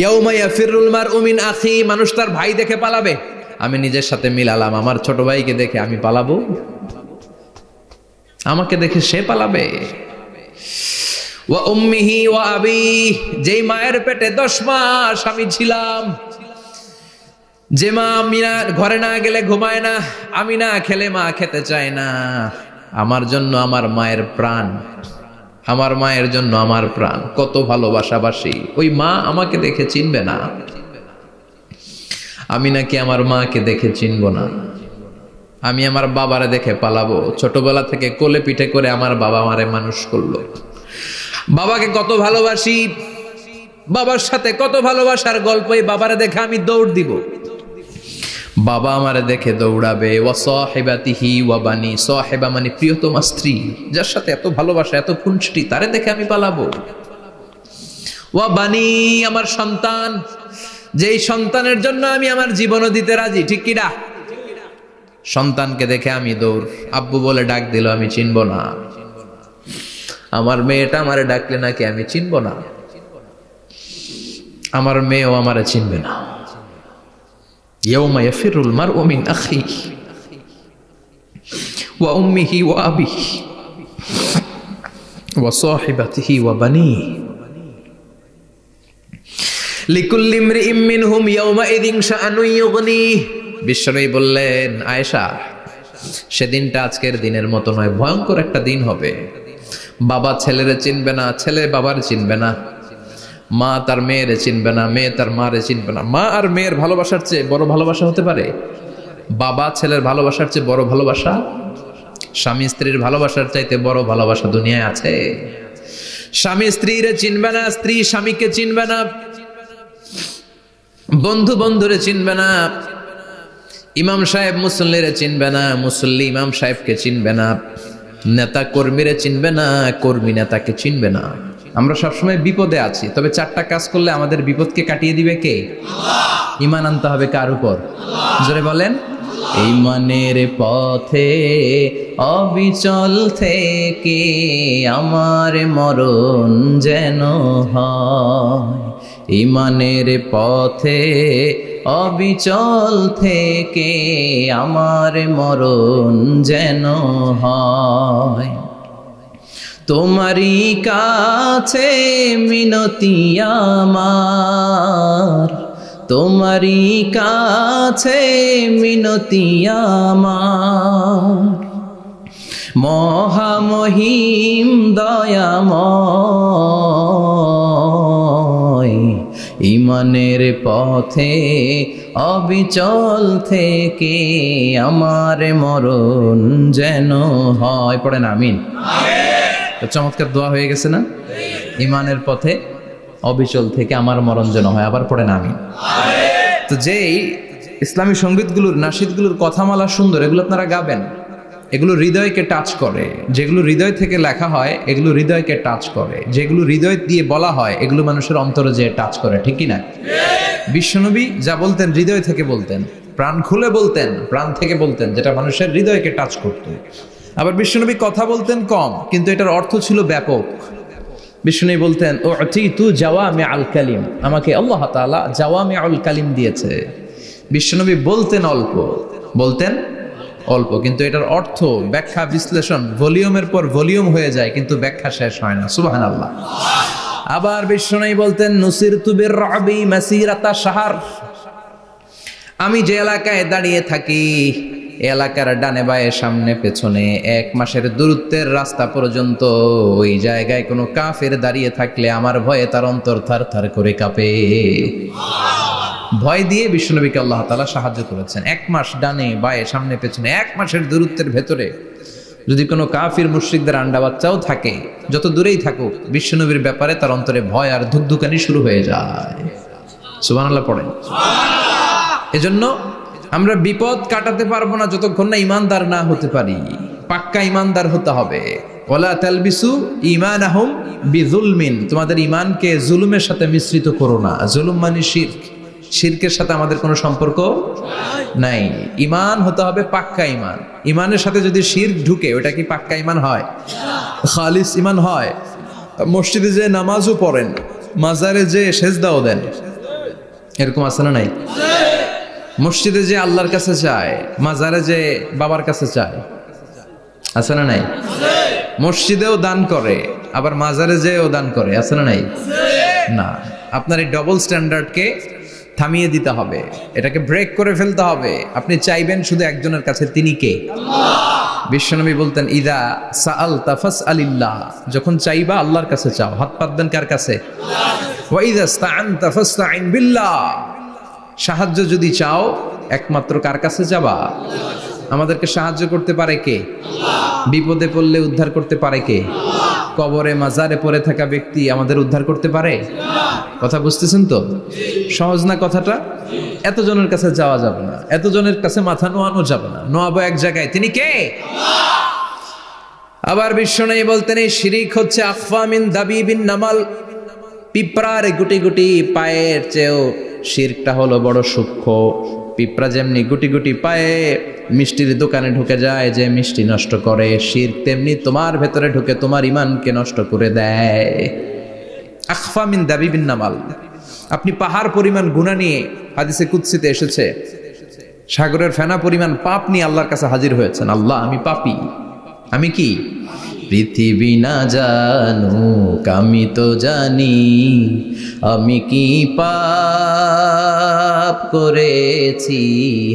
ইয়াউমা ইয়াফিরুল মারউ মিন আখি, মানুষ তার ভাই দেখে পালাবে। আমি নিজের সাথে মিলালাম, আমার ছোট ভাইকে দেখে আমি পালাবো? আমাকে দেখে সে পালাবে? ওয়া উম্মিহি ওয়া আবি, যেই মায়ের পেটে 10 মাস আমি ছিলাম, যে মা আমি না ঘরে না গেলে ঘুমায় না, আমি না খেলে মা খেতে চায় না, আমার জন্য আমার মায়ের প্রাণ, আমার মায়ের জন্য আমার প্রাণ, কত ভালোবাসাবাসী। ওই মা আমাকে দেখে চিনবে না, আমি নাকি আমার মাকে দেখে চিনব না। আমি আমার বাবারে দেখে পালাবো। ছোটবেলা থেকে কোলে পিঠে করে আমার বাবা আমারে মানুষ করলো, বাবাকে কত ভালোবাসি, বাবার সাথে কত ভালোবাসার গল্প, এই বাবারে দেখে আমি দৌড় দিব, বাবা আমারে দেখে দৌড়াবে। ওয়া সাহিবাতিহি ওয়া বানি, সাহিবা মানে প্রিয়তমা স্ত্রী, যার সাথে এত ভালোবাসা এত খুনসুটি, তারে দেখে আমি পালাবো। ওয়া বানি, আমার সন্তান, যেই সন্তানের জন্য আমি আমার জীবনও দিতে রাজি, ঠিক কি না? সন্তানকে দেখে আমি দৌড়, আব্বু বলে ডাক দিল আমি চিনব না, আমার মেয়েটা আমারে ডাকলে নাকি আমি চিনব না, আমার মেয়েও আমারে চিনবে না। ইয়াউমা ইয়াফিরুল মারউ মিন আখিহি ওয়া উম্মিহি ওয়া আবিহি ওয়া সাহিবাতিহি ওয়া বানিহি লিকুল্লি ইমরিইম মিনহুম ইয়াউমাইযিন শাআনুন ইউগনিহি। বিশ্বনবী বললেন, আয়েশা, সেদিনটা আজকের দিনের মতো নয়, ভয়ঙ্কর একটা দিন হবে। বাবা ছেলেরে চিনবে না, ছেলে বাবার চিনবে না, মা তার মেয়েরে চিনবে না, মেয়ে তার মারে চিনবে না। মা আর মেয়ের ভালোবাসার চেয়ে বড় ভালোবাসা হতে পারে? বাবা ছেলের ভালোবাসার চেয়ে বড় ভালোবাসা? স্বামী স্ত্রীর ভালোবাসার চাইতে বড় ভালোবাসা দুনিয়ায় আছে? স্বামী স্ত্রীরে চিনবে না, স্ত্রী স্বামীকে চিনবে না, বন্ধু বন্ধুরে চিনবে না, ইমাম সাহেব মুসল্লিরে চিনবে না, মুসল্লি ইমাম সাহেবকে চিনবে না, নেতা কর্মীরে চিনবে না, কর্মী নেতাকে চিনবে না। আমরা সবসময় বিপদে আছি, তবে 4টা কাজ করলে আমাদের বিপদকে কাটিয়ে দিবে কে? আল্লাহ। ঈমান আনতে হবে কার উপর? জোরে বলেন। ঈমানের পথে অবিচল থেকে আমার মরণ যেন হয়, ঈমানের পথে অবিচল থেকে আমার মরণ যেন হয়। তোমারই কাছে মিনতি আমার, তোমারই কাছে মিনতি আমার, মহামহিম দয়াময়, ঈমানের পথে অবিচল থেকে আমার মরণ যেন হয়। পড়েন আমিন। চমৎকার দোয়া হয়ে গেছে না? ঈমানের পথে অবিচল থেকে আমার মরণ যেন হয়। আবার পড়েন আমিন। তো যেই ইসলামী সঙ্গীতগুলোর নাশিদগুলোর কথামালা সুন্দর, এগুলো আপনারা গাবেন, এগুলো হৃদয়কে টাচ করে। যেগুলো হৃদয় থেকে লেখা হয় এগুলো হৃদয়কে টাচ করে, যেগুলো হৃদয় দিয়ে বলা হয় এগুলো মানুষের অন্তরে যে টাচ করে, ঠিক কি না? বিশ্বনবী যা বলতেন হৃদয় থেকে বলতেন, প্রাণ খুলে বলতেন, প্রাণ থেকে বলতেন, যেটা মানুষের হৃদয়কে টাচ করত। আবার বিশ্বনবী কথা বলতেন কম, কিন্তু এটার অর্থ ছিল ব্যাপক। বিশ্বনবী বলতেন, ও তু জাওয়ামি আল কালিম, আমাকে আল্লাহ তাআলা জাওয়ামি আল কালিম দিয়েছে। বিশ্বনবী বলতেন অল্প, বলতেন অল্প, কিন্তু এটার অর্থ ব্যাখ্যা বিশ্লেষণ ভলিউমের পর ভলিউম হয়ে যায়, কিন্তু ব্যাখ্যা শেষ হয় না। সুবহানাল্লাহ। আবার বিশ্বনবী বলতেন, নুসিরতু বির-রা'বি মাসিরাতা শাহর, আমি যে এলাকায় দাঁড়িয়ে থাকি এলাকার ডানে বায়ে সামনে পেছনে 1 মাসের দূরত্বের রাস্তা পর্যন্ত ওই জায়গায় কোনো কাফের দাঁড়িয়ে থাকলে আমার ভয়ে তার অন্তর থার থার করে কাঁপে। ভয় দিয়ে বিশ্বনবীকে আল্লাহ তাআলা সাহায্য করেছেন। 1 মাস ডানে বায়ে সামনে পেছনে 1 মাসের দূরত্বের ভেতরে যদি কোনো কাফির মুশরিকদের আন্ডা বাচ্চাও থাকে, যত দূরেই থাকুক, বিশ্বনবীর ব্যাপারে তার অন্তরে ভয় আর ধুকধুকানি শুরু হয়ে যায়। সুবহানাল্লাহ পড়েন। এজন্য আমরা বিপদ কাটাতে পারবো না যতক্ষণ না ঈমানদার না হতে পারি। পাক্কা ঈমানদার হতে হবে। ওয়ালা তালবিসু ঈমানাহুম বিযুলমিন, তোমাদের ঈমানকে জুলুমের সাথে মিশ্রিত করো না। জুলুম মানে শিরক, শিরকের সাথে আমাদের কোনো সম্পর্ক নাই। ঈমান হতে হবে পাক্কা ঈমান। ঈমানের সাথে যদি শিরক ঢুকে ওটা কি পাক্কা ঈমান হয়? খালিস ঈমান হয়? মসজিদে যে নামাজও পড়েন, মাজারে যে সেজদাও দেন, এরকম আছে না নাই? মসজিদে যে আল্লাহর কাছে চায়, মাজারে যে বাবার কাছে চায়, আছে না নাই? মসজিদেও দান করে, আবার মাজারে যেও দান করে, আছে না নাই? না, আপনার এই ডবল স্ট্যান্ডার্ডকে থামিয়ে দিতে হবে, এটাকে ব্রেক করে ফেলতে হবে। আপনি চাইবেন শুধু একজনের কাছে, তিনি কে? বিশ্বনবী বলতেন, ইদা সাআলতা ফাসআলিল্লাহ, যখন চাইবা আল্লাহর কাছে চাও। হাত পাতবেন কার কাছে? ওয়া ইদা ইসতাআনতা ফাসতাইন বিল্লাহ, সাহায্য যদি চাও একমাত্র কার কাছে যাবা? আমাদেরকে সাহায্য করতে পারে কে? বিপদে পড়লে উদ্ধার করতে পারে কে? কবরে মাজারে পড়ে থাকা ব্যক্তি আমাদের উদ্ধার করতে পারে? কথা বুঝতেছেন তো? সহজ না কথাটা? এতজনের কাছে যাওয়া যাবে না, এতজনের কাছে মাথা নোয়ানো যাবে না, নোয়াবো এক জায়গায়, তিনি কে? আবার বিশ্বনবী বলতেন, এই শিরিক হচ্ছে আখফা মিন দাবিবিন নামাল, পিঁপড়ার গুটি গুটি পায়ের চেয়েও শিরকটা হলো বড় সূক্ষ্ম। পিঁপড়া যেমনি গুটি গুটি পায়ে মিষ্টির দোকানে ঢুকে যায়, যে মিষ্টি নষ্ট করে, শিরক তেমনি তোমার ভেতরে ঢুকে তোমার ইমানকে নষ্ট করে দেয়। আখফা মিন দাবিবিন নামাল। আপনি পাহাড় পরিমাণ গুনাহ নিয়ে, হাদিসে কুদসিতে এসেছে, সাগরের ফেনা পরিমাণ পাপ নিয়ে আল্লাহর কাছে হাজির হয়েছেন। আল্লাহ, আমি পাপী, আমি কি? পৃথিবী না জানুক আমি তো জানি, আমি কি পাপ করেছি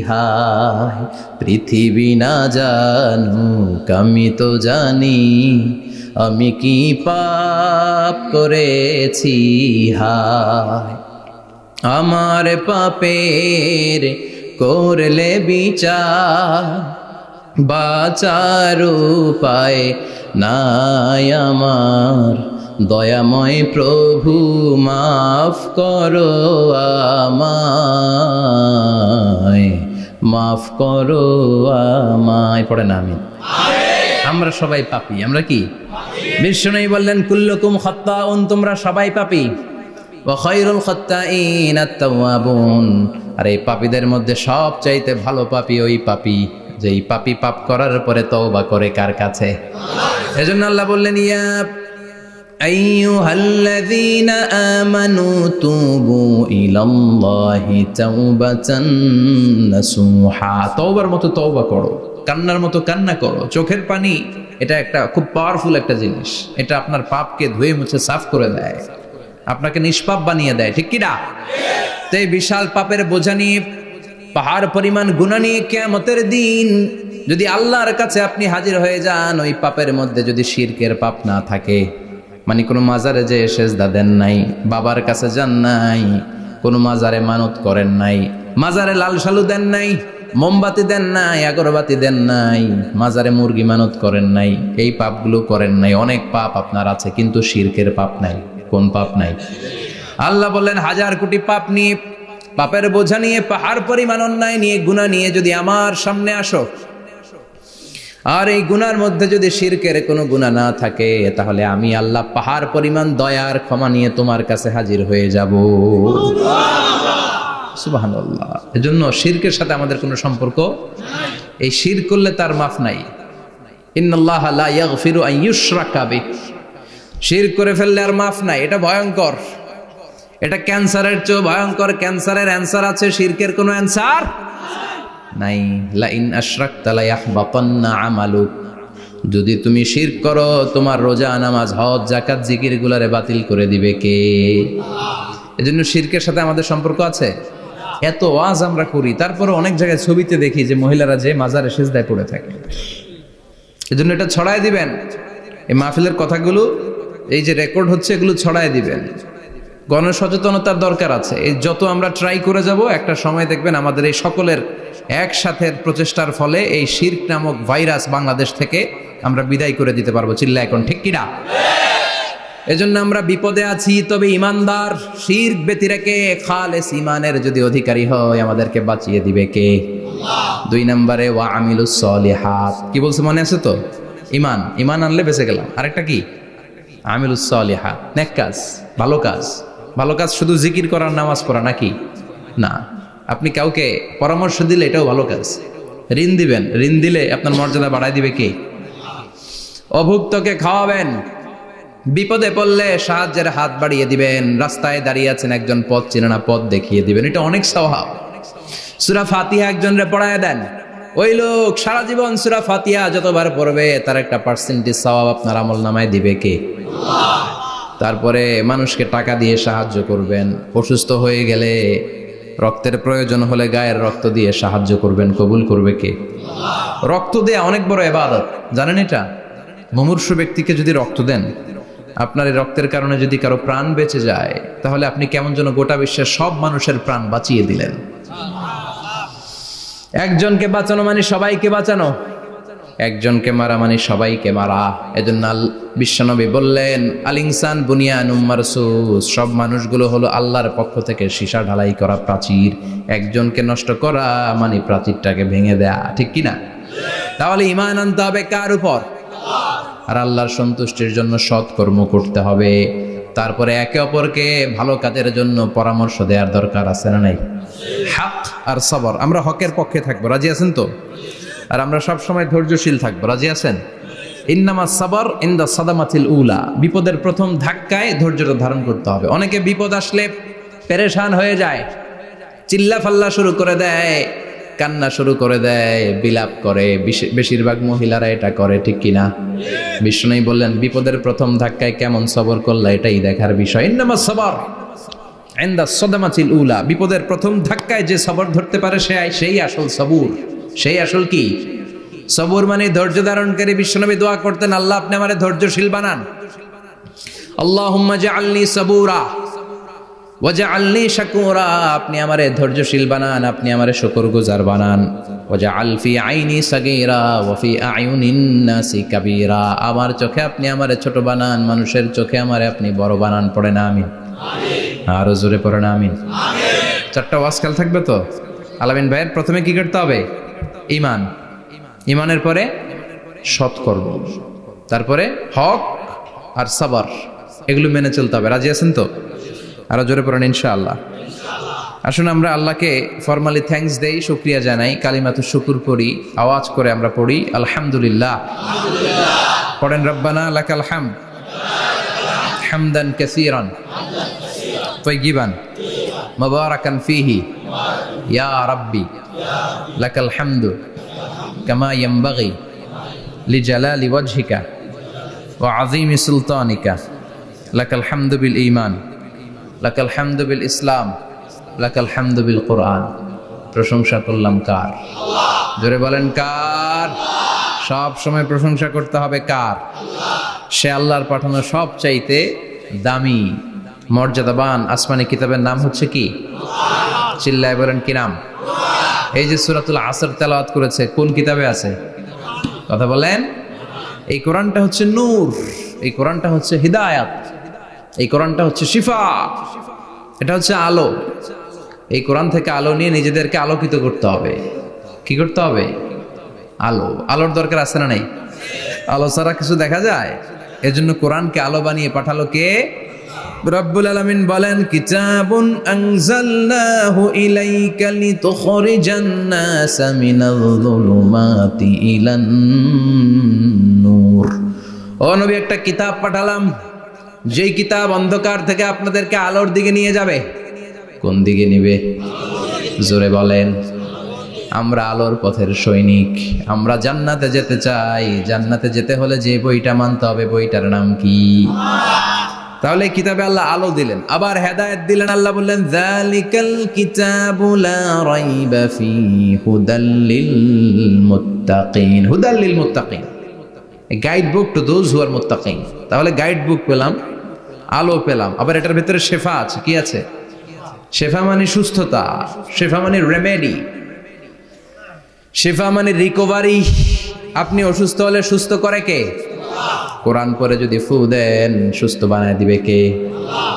হায়। পৃথিবী না জানুক আমি তো জানি, আমি কি পাপ করেছি হায়। আমার পাপের করলে বিচার, বাঁচার উপায় নাই আমার। দয়াময় প্রভু মাফ করো আমায়, মাফ করো আমায়। পড়ে না আমি? আমরা সবাই পাপী। আমরা কি? বিশ্বনবী বললেন, কুল্লুকুম খাত্তাউন, তোমরা সবাই পাপী। ওয়া খায়রুল খাত্তাইন আত-তাওয়াবুন, আর এই পাপীদের মধ্যে সবচাইতে ভালো পাপী ওই পাপী যেই পাপী পাপ করার পরে তওবা করে কার কাছে? এজন্য আল্লাহ বললেন, ইয়া আইয়ুহাল্লাযীনা আমানু তুবু ইলাল্লাহি তাওবাতান নাসুহা, তওবার মতো তওবা করো, কান্নার মতো কান্না করো। চোখের পানি এটা একটা খুব পাওয়ারফুল একটা জিনিস, এটা আপনার পাপকে ধুয়ে মুছে সাফ করে দেয়, আপনাকে নিষ্পাপ বানিয়ে দেয়, ঠিক কি না? তো এই বিশাল পাপের বোঝা নিয়ে, পাহাড় পরিমাণ গুনাহ নিয়ে কিয়ামতের দিন যদি আল্লাহর কাছে আপনি হাজির হয়ে যান, ওই পাপের মধ্যে যদি শিরকের পাপ না থাকে, মানে কোনো মাজারে যে সেজদা দেন নাই, বাবার কাছে যান নাই, কোনো মাজারে মানত করেন নাই, মাজারে লাল শালু দেন নাই, মোমবাতি দেন নাই, আগরবাতি দেন নাই, মাজারে মুরগি মানত করেন নাই, এই পাপগুলো করেন নাই, অনেক পাপ আপনার আছে, কিন্তু শিরকের পাপ নাই। কোন পাপ নাই? আল্লাহ বললেন, হাজার কোটি পাপ নিয়ে, পাপের বোঝা নিয়ে, পাহাড় পরিমাণ অন্যায় নিয়ে, গুনাহ নিয়ে যদি আমার সামনে আসো, আর এই গুনার মধ্যে যদি শিরকের কোনো গুনাহ না থাকে, তাহলে আমি আল্লাহ পাহাড় পরিমাণ দয়ার ক্ষমা নিয়ে তোমার কাছে হাজির হয়ে যাব। সুবহানাল্লাহ। এজন্য শিরকের সাথে আমাদের কোনো সম্পর্ক এই শিরক করলে তার মাফ নাই। ইন্নাল্লাহা লা ইয়াগফিরু আন ইউশরাকা বিহি, শিরক করে ফেললে আর মাফ নাই। এটা ভয়ঙ্কর, এটা ক্যান্সারের চেয়ে ভয়ঙ্কর। ক্যান্সারের অ্যান্সার আছে, শিরকের কোনো অ্যান্সার নাই। লা ইন আশরাকতা লা ইয়াহবাতান্না আমালুক, যদি তুমি শিরক করো, তোমার রোজা, নামাজ, হজ, যাকাত, জিকির গুলারে বাতিল করে দিবে কে? এজন্য শিরকের সাথে আমাদের সম্পর্ক আছে। এত ওয়াজ আমরা করি, তারপরে অনেক জায়গায় ছবিতে দেখি যে মহিলারা যে মাজারে সিজদায় পড়ে থাকে। এজন্য এটা ছড়ায় দিবেন, এই মাহফিলের কথাগুলো এই যে রেকর্ড হচ্ছে, এগুলো ছড়ায় দিবেন। গণসচেতনতার দরকার আছে। এই যত আমরা ট্রাই করে যাব, একটা সময় দেখবেন আমাদের এই সকলের একসাথে প্রচেষ্টার ফলে এই শিরক নামক ভাইরাস বাংলাদেশ থেকে আমরা বিদায় করে দিতে পারবো। চিল্লা এখন, ঠিক কিনা? এজন্য আমরা বিপদে আছি, তবে ইমানদার, শিরক ব্যতি রেখে খালেস ইমানের যদি অধিকারী হয়, আমাদেরকে বাঁচিয়ে দিবে কে? দুই নম্বরে ওয়া আমিলুস সলিহাত, কি বলছে মনে আছে তো? ইমান, ইমান আনলে বেঁচে গেলাম। আরেকটা কি? আমিলুস সলিহাত, নেক কাজ, ভালো কাজ। ভালো কাজ শুধু জিকির করার, নামাজ পড়া নাকি? না। আপনি কাউকে পরামর্শ দিলে এটাও ভালো কাজ। ঋণ দিবেন, ঋণ দিলে আপনার মর্যাদা বাড়ায় দিবে কে? অভুক্তকে খাওয়াবেন, বিপদে পড়লে সাহায্যের হাত বাড়িয়ে দিবেন। রাস্তায় দাঁড়িয়ে আছেন, একজন পথ চেনে না, পথ দেখিয়ে দিবেন। এটা অনেক সওয়াব। সূরা ফাতিহা একজনরে পড়ায় দেন, ওই লোক সারা জীবন সূরা ফাতিহা যতবার পড়বে তার একটা পার্সেন্টেজ সওয়াব আপনার আমলনামায় দিবে কে? আল্লাহ। তারপরে মানুষকে টাকা দিয়ে সাহায্য করবেন, অসুস্থ হয়ে গেলে রক্তের প্রয়োজন হলে গায়ের রক্ত দিয়ে সাহায্য করবেন, কবুল করবে কে? আল্লাহ। রক্ত দেয়া অনেক বড় ইবাদত, জানেন এটা? মুমূর্ষু ব্যক্তিকে যদি রক্ত দেন, আপনার এই রক্তের কারণে যদি কারো প্রাণ বেঁচে যায়, তাহলে আপনি কেমন যেন গোটা বিশ্বের সব মানুষের প্রাণ বাঁচিয়ে দিলেন। একজনকে বাঁচানো মানে সবাইকে বাঁচানো, একজনকে মারা মানে সবাইকে মারা। এজন্য বিশ্বনবী বললেন, আল ইনসান বুনিয়ানুম মারসুস, সব মানুষগুলো হলো আল্লাহর পক্ষ থেকে সীসা ঢালাই করা প্রাচীর। একজনকে নষ্ট করা মানে প্রাচীরটাকে ভেঙে দেয়া, ঠিক কিনা? তাহলে ঈমান আনতে হবে কার উপর? আর আল্লাহর সন্তুষ্টির জন্য সৎ কর্ম করতে হবে। তারপরে একে অপরকে ভালো কাজের জন্য পরামর্শ দেওয়ার দরকার আছে না নাই? হক আর সবর, আমরা হকের পক্ষে থাকবো, রাজি আছেন তো? আর আমরা সব সময় ধৈর্যশীল থাকবো, রাজি আছেন? ইন্নামা সাবর ইনদা সাদামাতিল উলা, বিপদের প্রথম ধাক্কায় ধৈর্যটা ধারণ করতে হবে। অনেকে বিপদ আসলে পেরেশান হয়ে যায়, চিল্লা ফাল্লা শুরু করে দেয়, কান্না শুরু করে দেয়, বিলাপ করে। বেশিরভাগ মহিলারা এটা করে, ঠিক কিনা? বিষ্ণু বললেন, বিপদের প্রথম ধাক্কায় কেমন সবর করলা এটাই দেখার বিষয়। ইন্নামা সাবর ইনদা সাদামাতিল উলা, বিপদের প্রথম ধাক্কায় যে সবর ধরতে পারে সেই আসল সবুর, সেই আসল কি সবুর মানে ধৈর্য ধারণকারী। বিশ্বনবী দোয়া করতেন, আল্লাহ আপনি আমারে ধৈর্যশীল বানান। আল্লাহুম্মা জাআলনি সাবুরা ওয়াজআলনি শাকুরা, আপনি আমারে ধৈর্যশীল বানান, আপনি আমারে শুকরগুজার বানান। ওয়াজআল ফি আইনি সাগীরা ওয়া ফি আয়ুনিন নাসি কাবীরা, আমার চোখে আপনি আমারে ছোট বানান, মানুষের চোখে আমারে আপনি বড় বানান। পড়েন আমিন। আমিন। আরো জোরে পড়েন আমিন। আমিন। চারটা ওয়াজকাল থাকবে তো? আলামিন ভাইয়ের প্রথমে কি করতে হবে? ঈমান। ঈমানের পরে সৎকর্ম, তারপরে হক আর সাবর, এগুলো মেনে চলতে হবে। রাজি আছেন তো? আরো জোরে পড়েন ইনশাআল্লাহ। আসুন আমরা আল্লাহকে ফরমালি থ্যাঙ্কস দেই, শুকরিয়া জানাই, কালিমাতুশ শুকুর পড়ি, আওয়াজ করে আমরা পড়ি আলহামদুলিল্লাহ। পড়েন রব্বানা লাকাল হামদ হামদান কাসীরান তাইয়িবান মুবারাকান ফীহি ইয়া রাব্বি লাকাল হামদু কামা ইয়ানবাগি লিজালালি ওয়াজহিকা ওয়া আযীমি সুলতানিকা লাকাল হামদু বিল ঈমান লাকাল হামদু বিল ইসলাম লাকাল হামদু বিল কোরআন। প্রশংসা করলাম কার? আল্লাহ। জোরে বলেন কার? সব সময় প্রশংসা করতে হবে কার? আল্লাহ। সে আল্লাহর পাঠানো সব চাইতে দামি মর্যাদাবান আসমানি কিতাবের নাম হচ্ছে কি? কোরআন। চিল্লায় বলেন কি নাম? কোরআন। এই যে সূরাতুল আসর তেলাওয়াত করেছে, কোন কিতাবে আছে? কথা বলেন। এই কোরআনটা হচ্ছে নূর, এই কোরআনটা হচ্ছে হিদায়াত, এই কোরআনটা হচ্ছে শিফা, এটা হচ্ছে আলো। এই কোরআন থেকে আলো নিয়ে নিজেদেরকে আলোকিত করতে হবে। কি করতে হবে? আলো। আলোর দরকার আছে না নাই? আলো ছাড়া কিছু দেখা যায়? এজন্য কোরআনকে আলো বানিয়ে পাঠালো কে? রব্বুল আলামিন বলেন, কিতাবুন আনজালনাহু ইলাইকা লিতুখরিজান নাসা মিনাল যুলুমাতি ইলান নূর। ও নবী, একটা কিতাব পাঠালাম, যেই কিতাব অন্ধকার থেকে আপনাদেরকে আলোর দিকে নিয়ে যাবে। কোন দিকে নিবে? জোরে বলেন। আমরা আলোর পথের সৈনিক, আমরা জান্নাতে যেতে চাই। জান্নাতে যেতে হলে যে বইটা মানতে হবে, বইটার নাম কি? তাহলে কিতাবে আল্লাহ আলো দিলেন, আবার হেদায়েত দিলেন। আল্লাহ বললেন, যালিকাল কিতাবু লা রাইবা ফীহি হুদাল লিল মুত্তাকিন। হুদাল লিল মুত্তাকিন, guide book to those who are মুত্তাকিন। তাহলে গাইড বুক পেলাম, আলো পেলাম, আবার এটার ভিতরে শেফা আছে। কি আছে? শেফা মানে সুস্থতা, শেফা মানে রেমেডি, শেফা মানে রিকভারি। আপনি অসুস্থ হলে সুস্থ করে কে? কোরআন পরে যদি ফু দেন, সুস্থ বানায় দিবে কে?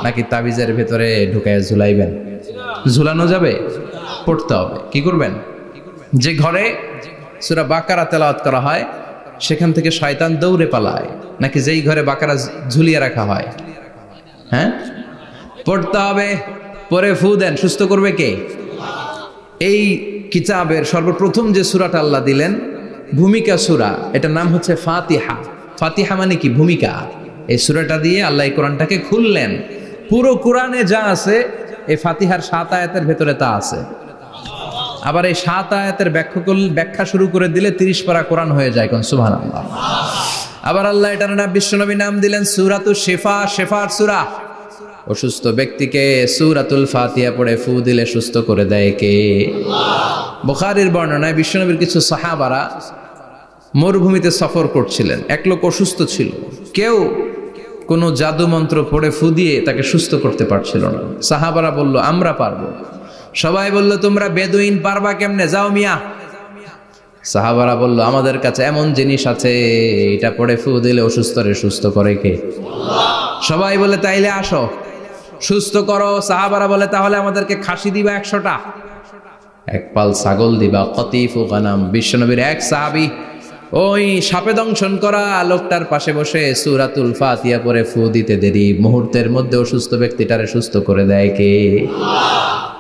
নাকি তাবিজের ভেতরে ঢুকায় ঝুলাইবেন? ঝুলানো যাবে? পড়তে হবে। কি করবেন? যে ঘরে সূরা বাকারা তেলাওয়াত করা হয় সেখান থেকে শয়তান দৌড়ে পালায়, নাকি যেই ঘরে বাকারা ঝুলিয়ে রাখা হয়? হ্যাঁ, পড়তে হবে। পরে ফু দেন, সুস্থ করবে কে? এই কিতাবের সর্বপ্রথম যে সূরাটা আল্লাহ দিলেন, ভূমিকা সূরা, এটার নাম হচ্ছে ফাতিহা। ফাতিহা মানে কি? ভূমিকা। এই সূরাটা দিয়ে আল্লাহ এই কোরআনটাকে খুললেন। পুরো কোরআনে যা আছে এই ফাতিহার 7 আয়াতের ভেতরে তা আছে। আবার এই 7 আয়াতের ব্যাখ্যা শুরু করে দিলে 30 পারা কোরআন হয়ে যায়। কোন সুবহানাল্লাহ। আবার আল্লাহ এটার নাম বিশ্বনবী নাম দিলেন সূরাতুশ শিফা, শেফার সূরা। অসুস্থ ব্যক্তিকে সূরাতুল ফাতিহা পড়ে ফু দিলে সুস্থ করে দেয় কে? বুখারীর বর্ণনায় বিশ্বনবীর কিছু সাহাবারা মরুভূমিতে সফর করছিলেন। এক লোক অসুস্থ ছিল, কেউ কোনো জাদু মন্ত্র পড়ে ফু দিয়ে তাকে সুস্থ করতে পারছিল না। সাহাবারা বলল আমরা পারবো। সবাই বলল তোমরা বেদুইন, পারবা কেমনে? যাও মিয়া। সাহাবারা বলল আমাদের কাছে এমন জিনিস আছে, এটা পড়ে ফু দিলে অসুস্থরে সুস্থ করে কে? সবাই বলে তাইলে আসো সুস্থ করো। সাহাবারা বলে তাহলে আমাদেরকে খাসি দিবা 100টা, এক পাল ছাগল দিবা। কতিফু গানাম। বিশ্বনবীর এক সাহাবী ওই সাপে দংশন করা লোকটার পাশে বসে সূরাতুল ফাতিহা পড়ে ফু দিতে দেরি মুহূর্তের মধ্যে অসুস্থ ব্যক্তিটারে সুস্থ করে দেয় কে?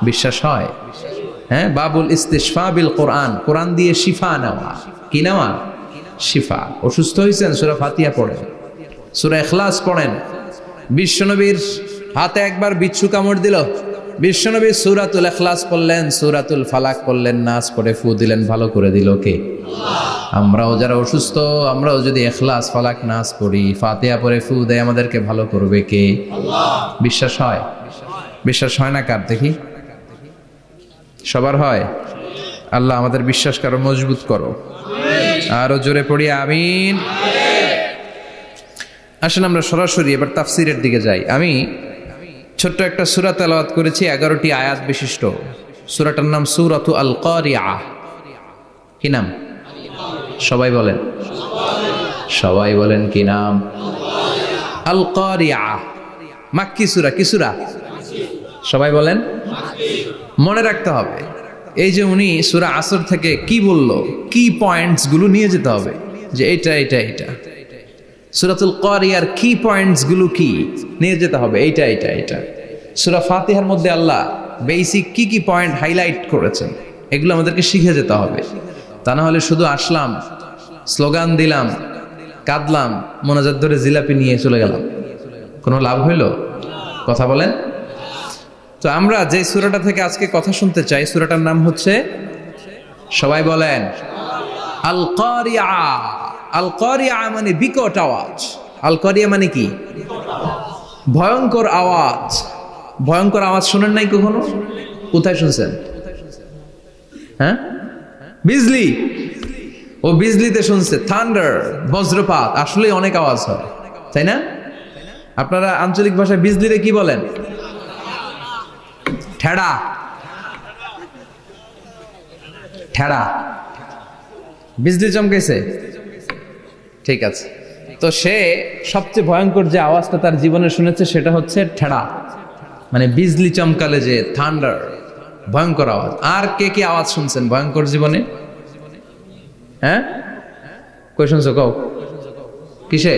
বিশ্বাস হয়? হ্যাঁ, বাবুল ইস্তিশফা বিল কোরআন, কোরআন দিয়ে শিফা নেওয়া। কি নেওয়া? শিফা। অসুস্থ হয়েছেন, সূরা ফাতিহা পড়েন, সূরা ইখলাস পড়েন। বিশ্বনবীর হাতে একবার বিচ্ছু কামড় দিল, বিশ্বনবী সূরাতুল ইখলাস পড়লেন, সূরাতুল ফালাক পড়লেন, নাস পড়ে ফু দিলেন, ভালো করে দিল কে? আমরাও যারা অসুস্থ, আমরাও যদি ইখলাস ফালাক নাস পড়ি, ফাতিহা পড়ে ফু দেয়, আমাদেরকে ভালো করবে কে? বিশ্বাস হয়? বিশ্বাস হয় না কার? দেখি সবার হয়? আল্লাহ আমাদের বিশ্বাস করো, মজবুত করো। আরো জোরে পড়ি আমিন। আসেন আমরা সরাসরি এবার তাফসিরের দিকে যাই। আমি ছোট্ট একটা সূরা তেলাওয়াত করেছি, 11টি আয়াত বিশিষ্ট। সূরাটার নাম সূরাতু আল কারিয়া। কি নাম? সবাই বলেন, সবাই বলেন কি নাম? আল কারিয়া। মাক্কি সূরা। কি সূরা? সবাই বলেন। মনে রাখতে হবে এই যে উনি সূরা আসর থেকে কি বলল, কি পয়েন্টস গুলো নিয়ে যেতে হবে, যে এটা এটা এটা। সূরাতুল কারিয়ার কি পয়েন্টস গুলো কি নিয়ে যেতে হবে, এইটা এটা এটা। সূরা ফাতিহার মধ্যে আল্লাহ বেসিক কি কি পয়েন্ট হাইলাইট করেছেন, এগুলো আমাদেরকে শিখে যেতে হবে। তা না হলে শুধু আসলাম, স্লোগান দিলাম, কাঁদলাম, মোনাজাত ধরে জিলাপি নিয়ে চলে গেলাম, কোনো লাভ হইল? কথা বলেন। তো আমরা যে সূরাটা থেকে আজকে কথা শুনতে চাই, সূরাটার নাম হচ্ছে, সবাই বলেন, আল কারিয়া। আল কারিয়া মানে বিকট আওয়াজ। আল কারিয়া মানে কি? ভয়ঙ্কর আওয়াজ। ভয়ঙ্কর আওয়াজ শুনেন নাই কখনো? কোথায় শুনছেন? হ্যাঁ, বিজলি। ও বিজলিতে শুনছে, থান্ডার, বজ্রপাত। আসলে অনেক আওয়াজ হয়, তাই না? আপনারা আঞ্চলিক ভাষায় বিজলিতে কি বলেন? ঠেড়া। ঠেড়া। বিজলি চমকেছে, ঠিক আছে। তো সে সবচেয়ে ভয়ঙ্কর যে আওয়াজটা তার জীবনে শুনেছে সেটা হচ্ছে ঠেড়া, মানে বিজলি চমকালে যে থান্ডার, ভয়ঙ্কর আওয়াজ। আর কে কি আওয়াজ শুনছেন ভয়ঙ্কর জীবনে? হ্যাঁ, কই শুনছো? কও কিসে?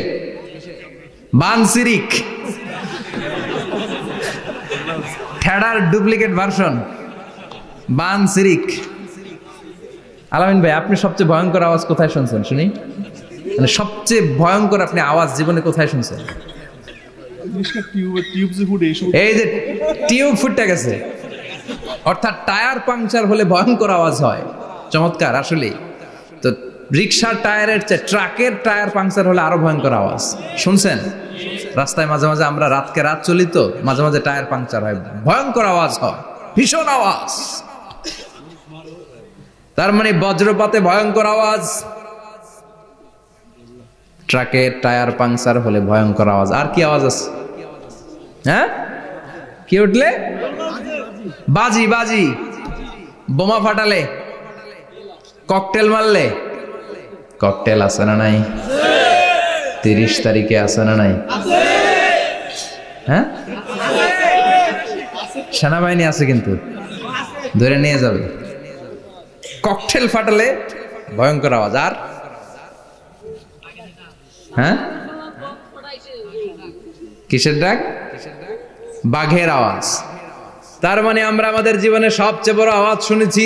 বানসিরিক, ঠেড়ার ডুপ্লিকেট ভার্সন বানসিরিক। আলামিন ভাই, আপনি সবচেয়ে ভয়ঙ্কর আওয়াজ কোথায় শুনছেন শুনি? মানে সবচেয়ে ভয়ঙ্কর আপনি আওয়াজ জীবনে কোথায় শুনছেন? এই যে টিউব ফুটে গেছে, অর্থাৎ টায়ার পাংচার হলে ভয়ঙ্কর আওয়াজ হয়। চমৎকার আসলে। তো রিক্সার টায়ারের চেয়ে ট্রাকের টায়ার পাংচার হলে আরো ভয়ঙ্কর আওয়াজ শুনছেন? রাস্তায় মাঝে মাঝে আমরা রাতকে রাত চলি, তো মাঝে মাঝে টায়ার পাংচার হয়, ভয়ঙ্কর আওয়াজ হয়, ভীষণ আওয়াজ। তার মানে বজ্রপাতে ভয়ঙ্কর আওয়াজ, ট্রাকের টায়ার পাংচার হলে ভয়ঙ্কর আওয়াজ। আর কি আওয়াজ আছে? হ্যাঁ, কি উঠলে? বাজি। বাজি। বোমা ফাটালে, ককটেল মারলে। ককটেল আছে না নাই? 30 তারিখে আছে না নাই? হ্যাঁ, সেনাবাহিনী আছে কিন্তু ধরে নিয়ে যাবে। ককটেল ফাটালে ভয়ঙ্কর আওয়াজ। আর হ্যাঁ, কিসের ডাক? বাঘের আওয়াজ। তার মানে আমরা আমাদের জীবনে সবচেয়ে বড় আওয়াজ শুনেছি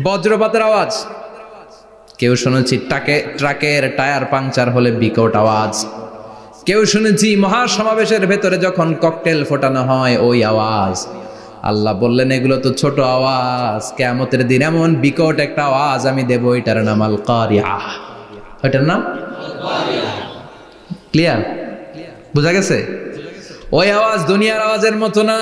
বজ্রপাতের আওয়াজ। কেউ শুনেছি ট্রাকের টায়ার পাংচার হলে বিকট আওয়াজ। কেউ শুনেছি মহাসমাবেশের ভেতরে যখন ককটেল ফোটানো হয় ওই আওয়াজ। আল্লাহ বললেন এগুলো তো ছোট আওয়াজ, কিয়ামতের দিন এমন বিকট একটা আওয়াজ আমি দেব, এটার নাম আল কারিআহ। এটার নাম ক্লিয়ার? বুঝা গেছে? ওই আওয়াজ দুনিয়ার আওয়াজের মতো না।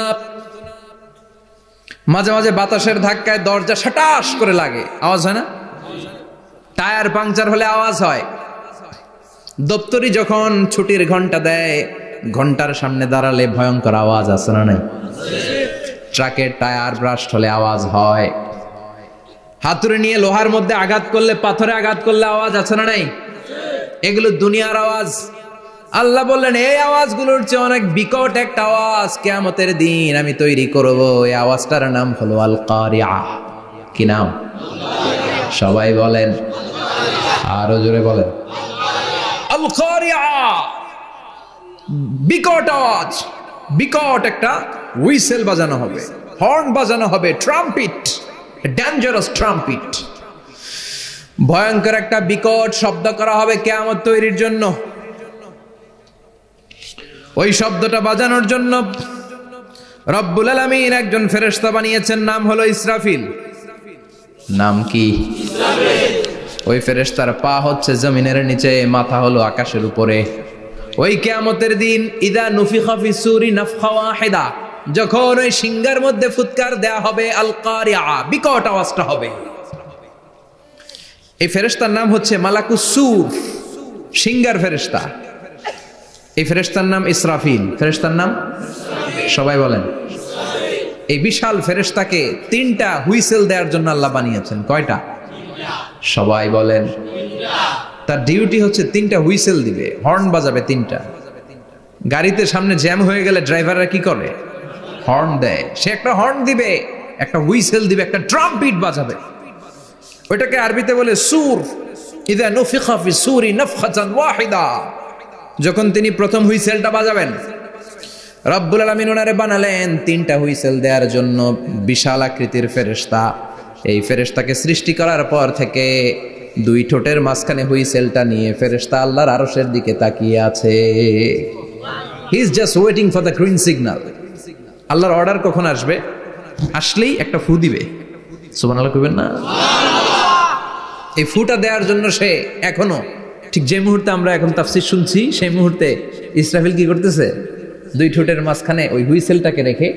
মাঝে মাঝে বাতাসের ধাক্কায় দরজা সাটাস করে লাগে, আওয়াজ হয় না? টায়ার পাংচার হলে আওয়াজ হয়। দপ্তরি যখন ছুটির ঘন্টা দেয়, ঘন্টার সামনে দাঁড়ালে ভয়ঙ্কর আওয়াজ আছে না নাই? ট্রাকের টায়ার ব্রাস্ট হলে আওয়াজ হয়। হাতুড়ি নিয়ে লোহার মধ্যে আঘাত করলে, পাথরে আঘাত করলে আওয়াজ আছে না নাই? এগুলো দুনিয়ার আওয়াজ। আল্লাহ বললেন এই আওয়াজগুলোর চেয়ে অনেক বিকট একটা আওয়াজ কিয়ামতের দিন আমি তৈরি করব। এই আওয়াজটার নাম হলো আল কারিআহ। কি নাম? সবাই বলেন, আরো জোরে বলেন, আল কারিআহ। বিকট আওয়াজ, বিকট একটা হুইসেল বাজানো হবে, হর্ন বাজানো হবে, ট্রাম্পিট, ডেঞ্জারাস ট্রাম্পিট। ভয়ঙ্কর একটা বিকট শব্দ করা হবে কিয়ামত তৈরির জন্য। ওই শব্দটা বাজানোর জন্য রব্বুল আলামিন একজন ফেরেশতা বানিয়েছেন, নাম হলো ইসরাফিল। নাম কি? ওই ফেরেশতার পা হচ্ছে জমিনের নিচে, মাথা হলো আকাশের উপরে। ওই কিয়ামতের দিন ইদা নুফিখা ফিস সূরি নাফখা ওয়াহিদা, যখন ওই সিংহার মধ্যে ফুৎকার দেয়া হবে আল কারিআহ, বিকট আওয়াজটা হবে। এই ফেরেশতার নাম হচ্ছে মালাকুস সূর, সিংহার ফেরেশতা। এই ফেরেশতার নাম ইসরাফিল। ফেরেশতার নাম সবাই বলেন। এই বিশাল ফেরেশতাকে তিনটা হুইসেল দেওয়ার জন্য আল্লাহ বানিয়েছেন। কয়টা? সবাই বলেন। তার ডিউটি হচ্ছে তিনটা হুইসেল দিবে, হর্ন বাজাবে তিনটা। গাড়িতে সামনে জ্যাম হয়ে গেলে ড্রাইভাররা কি করে? হর্ন দেয়। সে একটা হর্ন দিবে, একটা হুইসেল দিবে, একটা ড্রাম বিট বাজাবে। ওইটাকে আরবিতে বলে সুর। ইদা নুফিখা ফিস সূরি নাফখাতান ওয়াহিদা, যখন তিনি প্রথম হুইসেলটা বাজাবেন, রব্বুল আলামিন ওনারে বানালেন তিনটা হুইসেল দেওয়ার জন্য বিশাল আকৃতির ফেরেশতা। এই ফেরেশতাকে সৃষ্টি করার পর থেকে দুই ঠোঁটের মাঝখানে হুইসেলটা নিয়ে ফেরেশতা আল্লাহর আরশের দিকে তাকিয়ে আছে। He is just waiting for the green signal. আল্লাহর অর্ডার কখন আসবে, আসলেই একটা ফু দিবে। সুবহানাল্লাহ কইবেন না? এই ফুটা দেওয়ার জন্য সে এখনো, ঠিক যে মুহূর্তে আমরা এখন তাফসীর শুনছি সেই মুহূর্তে ইসরাফিল কি করতেছে? দুই ঠোঁটের মাঝখানে ওই হুইসেলটাকে রেখে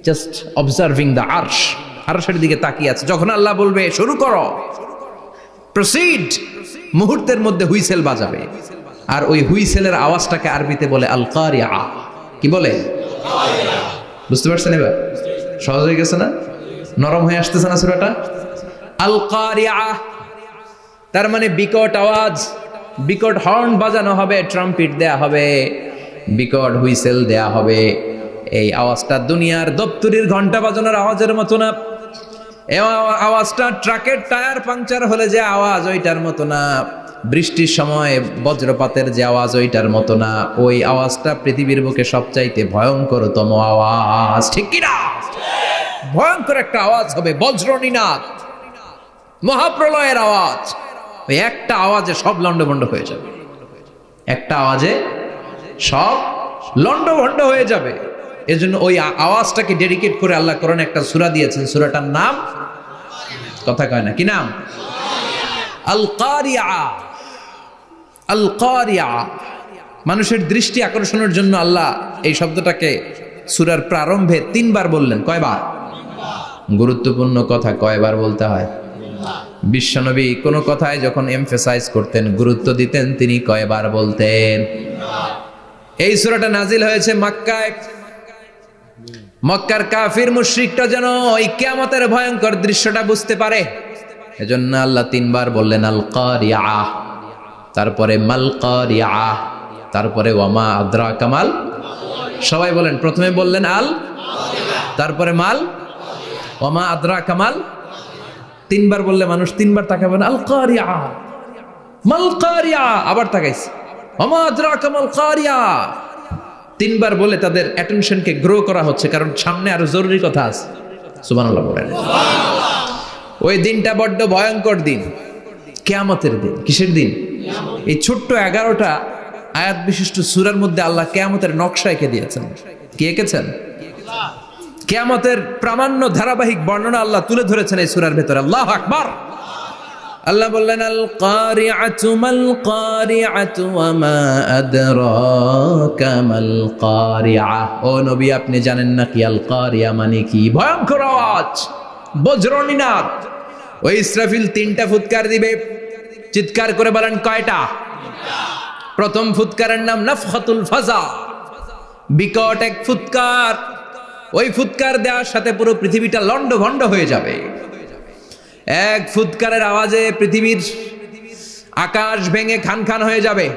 জাস্ট অবজার্ভিং দ্য আরশ, আরশের দিকে তাকিয়ে আছে। যখন আল্লাহ বলবে শুরু করো, প্রসিড, মুহূর্তের মধ্যে হুইসেল বাজাবে। আর ওই হুইসেলের আওয়াজটাকে আরবিতে বলে আল কারিআহ। কি বলে? বুঝতে পারছেন এবার? সহজ হয়ে গেছে না? নরম হয়ে আসতেছে না সূরাটা? আল কারিআহ তার মানে বিকট আওয়াজ, বিকট হর্ন বাজানো হবে, ট্রাম্পিট দেয়া হবে, বিকট হুইসেল দেয়া হবে। এই আওয়াজটা দুনিয়ার দপ্তরির ঘন্টা বাজানোর আওয়াজের মতো না। এই আওয়াজটা ট্রাকের টায়ার পাংচার হলে যে আওয়াজ ওইটার মতো না। বৃষ্টির সময় বজ্রপাতের যে আওয়াজ ওইটার মতো না। ওই আওয়াজটা পৃথিবীর বুকে সবচাইতে ভয়ঙ্করতম আওয়াজ। ঠিক কিনা? ভয়ঙ্কর একটা আওয়াজ হবে, বজ্রনিনাদ, মহাপ্রলয়ের আওয়াজ। ওই একটা আওয়াজে সব লন্ডভন্ড হয়ে যাবে। একটা আওয়াজে সব লন্ডভন্ড হয়ে যাবে। এজন্য ওই আওয়াজটাকে ডেডিকেট করে আল্লাহ কোরআনে একটা সূরা দিয়েছেন। সূরাটার নাম, কথা কয় না, কি নাম? আল কারিআহ। আল কারিআহ মানুষের দৃষ্টি আকর্ষণের জন্য আল্লাহ এই শব্দটাকে সূরার প্রারম্ভে 3 বার বললেন। কয়বার? গুরুত্বপূর্ণ কথা কয়বার বলতে হয়? বিশ্বনবী কোন কথায় যখন এমফেসাইজ করতেন, গুরুত্ব দিতেন, তিনি কয়বার বলতেন? এই সূরাটা নাজিল হয়েছে মক্কায়। মক্কার কাফির মুশরিকরা যেন ওই কিয়ামতের ভয়ঙ্কর দৃশ্যটা বুঝতে পারে, এজন্য আল্লাহ 3 বার বললেন আল কারিআহ, তারপরে মাল কারিআহ, তারপরে ওয়ামা আদরাকা মাল। সবাই বলেন, প্রথমে বললেন আল, তারপরে মাল, ওয়ামা আদরাকা মাল। 3 বার বললে মানুষ 3 বার তাকাবে না। আল কারিআহ, মাল কারিআহ, আবার তাকাইছে ওয়ামা আদরাকা মাল কারিআহ। 3 বার বলে তাদের অ্যাটেনশনকে গ্রো করা হচ্ছে, কারণ সামনে আরো জরুরি কথা আছে। সুবহানাল্লাহ বলেন। ওই দিনটা বড্ড ভয়ঙ্কর দিন, কিয়ামতের দিন। কিসের দিন? এই ছোট্ট 11টা আয়াত বিশিষ্ট সূরার মধ্যে আল্লাহ কিয়ামতের নকশা এঁকে দিয়েছেন। কি এঁকেছেন? কিয়ামতের প্রামাণ্য ধারাবাহিক বর্ণনা আল্লাহ তুলে ধরেছেন এই সূরার ভেতরে। আল্লাহু আকবার। আল্লাহ বললেন আল কারিআতু মাল কারিআতু ওয়া মা আদরাকা মাল কারিআ। ও নবী, আপনি জানেন না কি আল কারিআ মানে কি? ভয়ঙ্কর আওয়াজ, বজ্রনিনাদ। ওই ইসরাফিল 3টা ফুৎকার দিবে। চিৎকার করে বলেন কয়টা? প্রথম ফুৎকারের নাম নাফখাতুল ফাজা, বিকট এক ফুৎকার। ওই ফুৎকার দেওয়ার সাথে পুরো পৃথিবীটা লন্ডভন্ড হয়ে যাবে। এক ফুৎকারের আওয়াজে পৃথিবীর আকাশ ভেঙে খান খান হয়ে যাবে,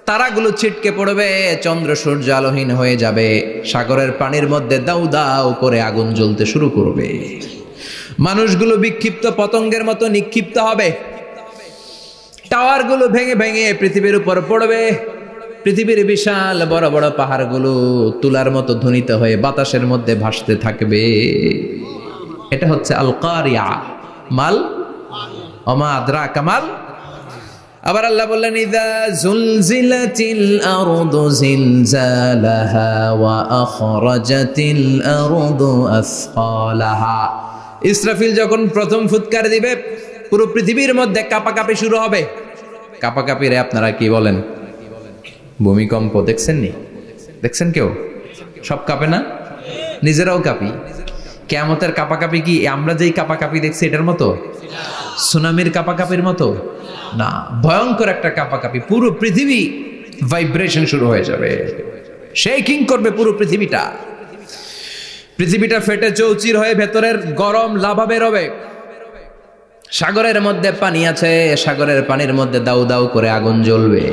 তারাগুলো ছিটকে পড়বে, চন্দ্র সূর্য আলোহীন হয়ে যাবে, সাগরের পানির মধ্যে দাউ দাউ করে আগুন জ্বলতে শুরু করবে, মানুষগুলো বিক্ষিপ্ত পতঙ্গের মতো নিক্ষিপ্ত হবে, টাওয়ারগুলো ভেঙে ভেঙে পৃথিবীর উপর পড়বে, পৃথিবীর বিশাল বড় বড় পাহাড়গুলো তুলার মতো ধ্বনিত হয়ে বাতাসের মধ্যে ভাসতে থাকবে। এটা হচ্ছে আল কারিয়া। মাল ওমা আদরাকা মাল। আবার আল্লাহ বললেন ইযা যুলজিলাতিল আরদু জিলজালাহা ওয়া আখরাজাতিল আরদু আসফালাহা। ইসরাফিল যখন প্রথম ফুৎকার দিবে, পুরো পৃথিবীর মধ্যে কাঁপাকাঁপি শুরু হবে। কাঁপাকাঁপি রে আপনারা কি বলেন? ভূমিকম্প দেখছেন নি? দেখছেন কেউ? সব কাঁপে না? নিজেরাও কাঁপি। কিয়ামতের কাঁপাকাঁপি কি আমরা যেই কাঁপাকাঁপি দেখছি এটার মতো? সুনামির কাঁপাকাঁপির মতো না, ভয়ঙ্কর একটা কাঁপাকাঁপি। পুরো পৃথিবী ভাইব্রেশন শুরু হয়ে যাবে, শেকিং করবে পুরো পৃথিবীটা। পৃথিবীটা ফেটে চৌচির হয়ে ভেতরের গরম লাভা বের হবে। সাগরের মধ্যে পানি আছে, সাগরের পানির মধ্যে দাউ দাউ করে আগুন জ্বলবে।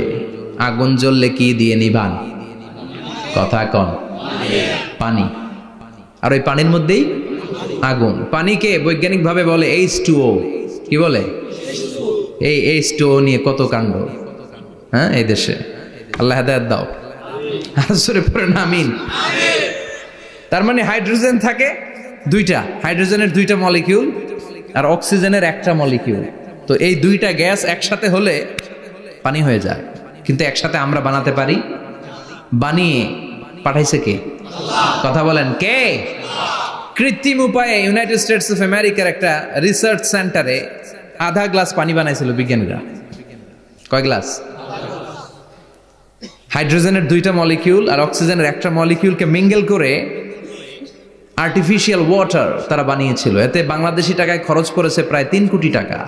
আগুন জ্বললে কি দিয়ে নিভান? কথা কন। পানি। আর ওই পানির মধ্যেই আগুন। পানিকে বৈজ্ঞানিক ভাবে বলে H2O। কি বলে? এই H2O নিয়ে কত কাণ্ড, হ্যাঁ, এই দেশে। আল্লাহ হেদায়েত দাও। আসরে পড়ে না আমিন। তার মানে হাইড্রোজেন থাকে দুইটা, হাইড্রোজেনের 2টা মলিকিউল আর অক্সিজেনের 1টা মলিকিউল। তো এই 2টা গ্যাস একসাথে হলে পানি হয়ে যায়। কিন্তু একসাথে আমরা বানাতে পারি? বানিয়ে পাঠাইছে কে? কথা বলেন কে? কৃত্রিম উপায়ে ইউনাইটেড স্টেটস অফ আমেরিকার একটা রিসার্চ সেন্টারে আধা গ্লাস পানি বানাইছিল বিজ্ঞানীরা। কয় গ্লাস? হাইড্রোজেনের 2টা মলিকিউল আর অক্সিজেনের 1টা মলিকিউলকে মিঙ্গেল করে আর্টিফিশিয়াল ওয়াটার তারা বানিয়েছিল। এতে বাংলাদেশি টাকায় খরচ করেছে প্রায় 3 কোটি টাকা।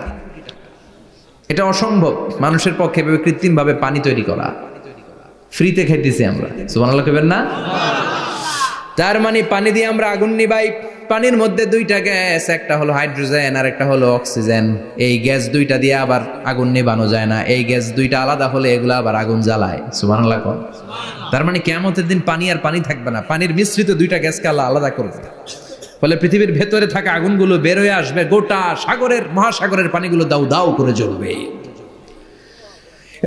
এটা অসম্ভব মানুষের পক্ষে কৃত্রিম ভাবে পানি তৈরি করা। ফ্রিতে খাইতেছি আমরা, সুবহানাল্লাহ কইবেন না? তার মানে পানি দিয়ে আমরা আগুন নিভাই। পানির মধ্যে 2টা গ্যাস, একটা হলো হাইড্রোজেন আর একটা হলো অক্সিজেন। এই গ্যাস 2টা দিয়ে আবার আগুন নেভানো যায় না। এই গ্যাস 2টা আলাদা হলে এগুলো আবার আগুন জ্বালায়। সুবহানাল্লাহ কোন। তার মানে কিয়ামতের দিন পানি আর পানি থাকবে না, পানির মিশ্রিত 2টা গ্যাসকে আল্লাহ আলাদা করবে। ফলে পৃথিবীর ভেতরে থাকা আগুনগুলো বের হয়ে আসবে, গোটা সাগরের মহাসাগরের পানিগুলো দাউ দাউ করে জ্বলবে।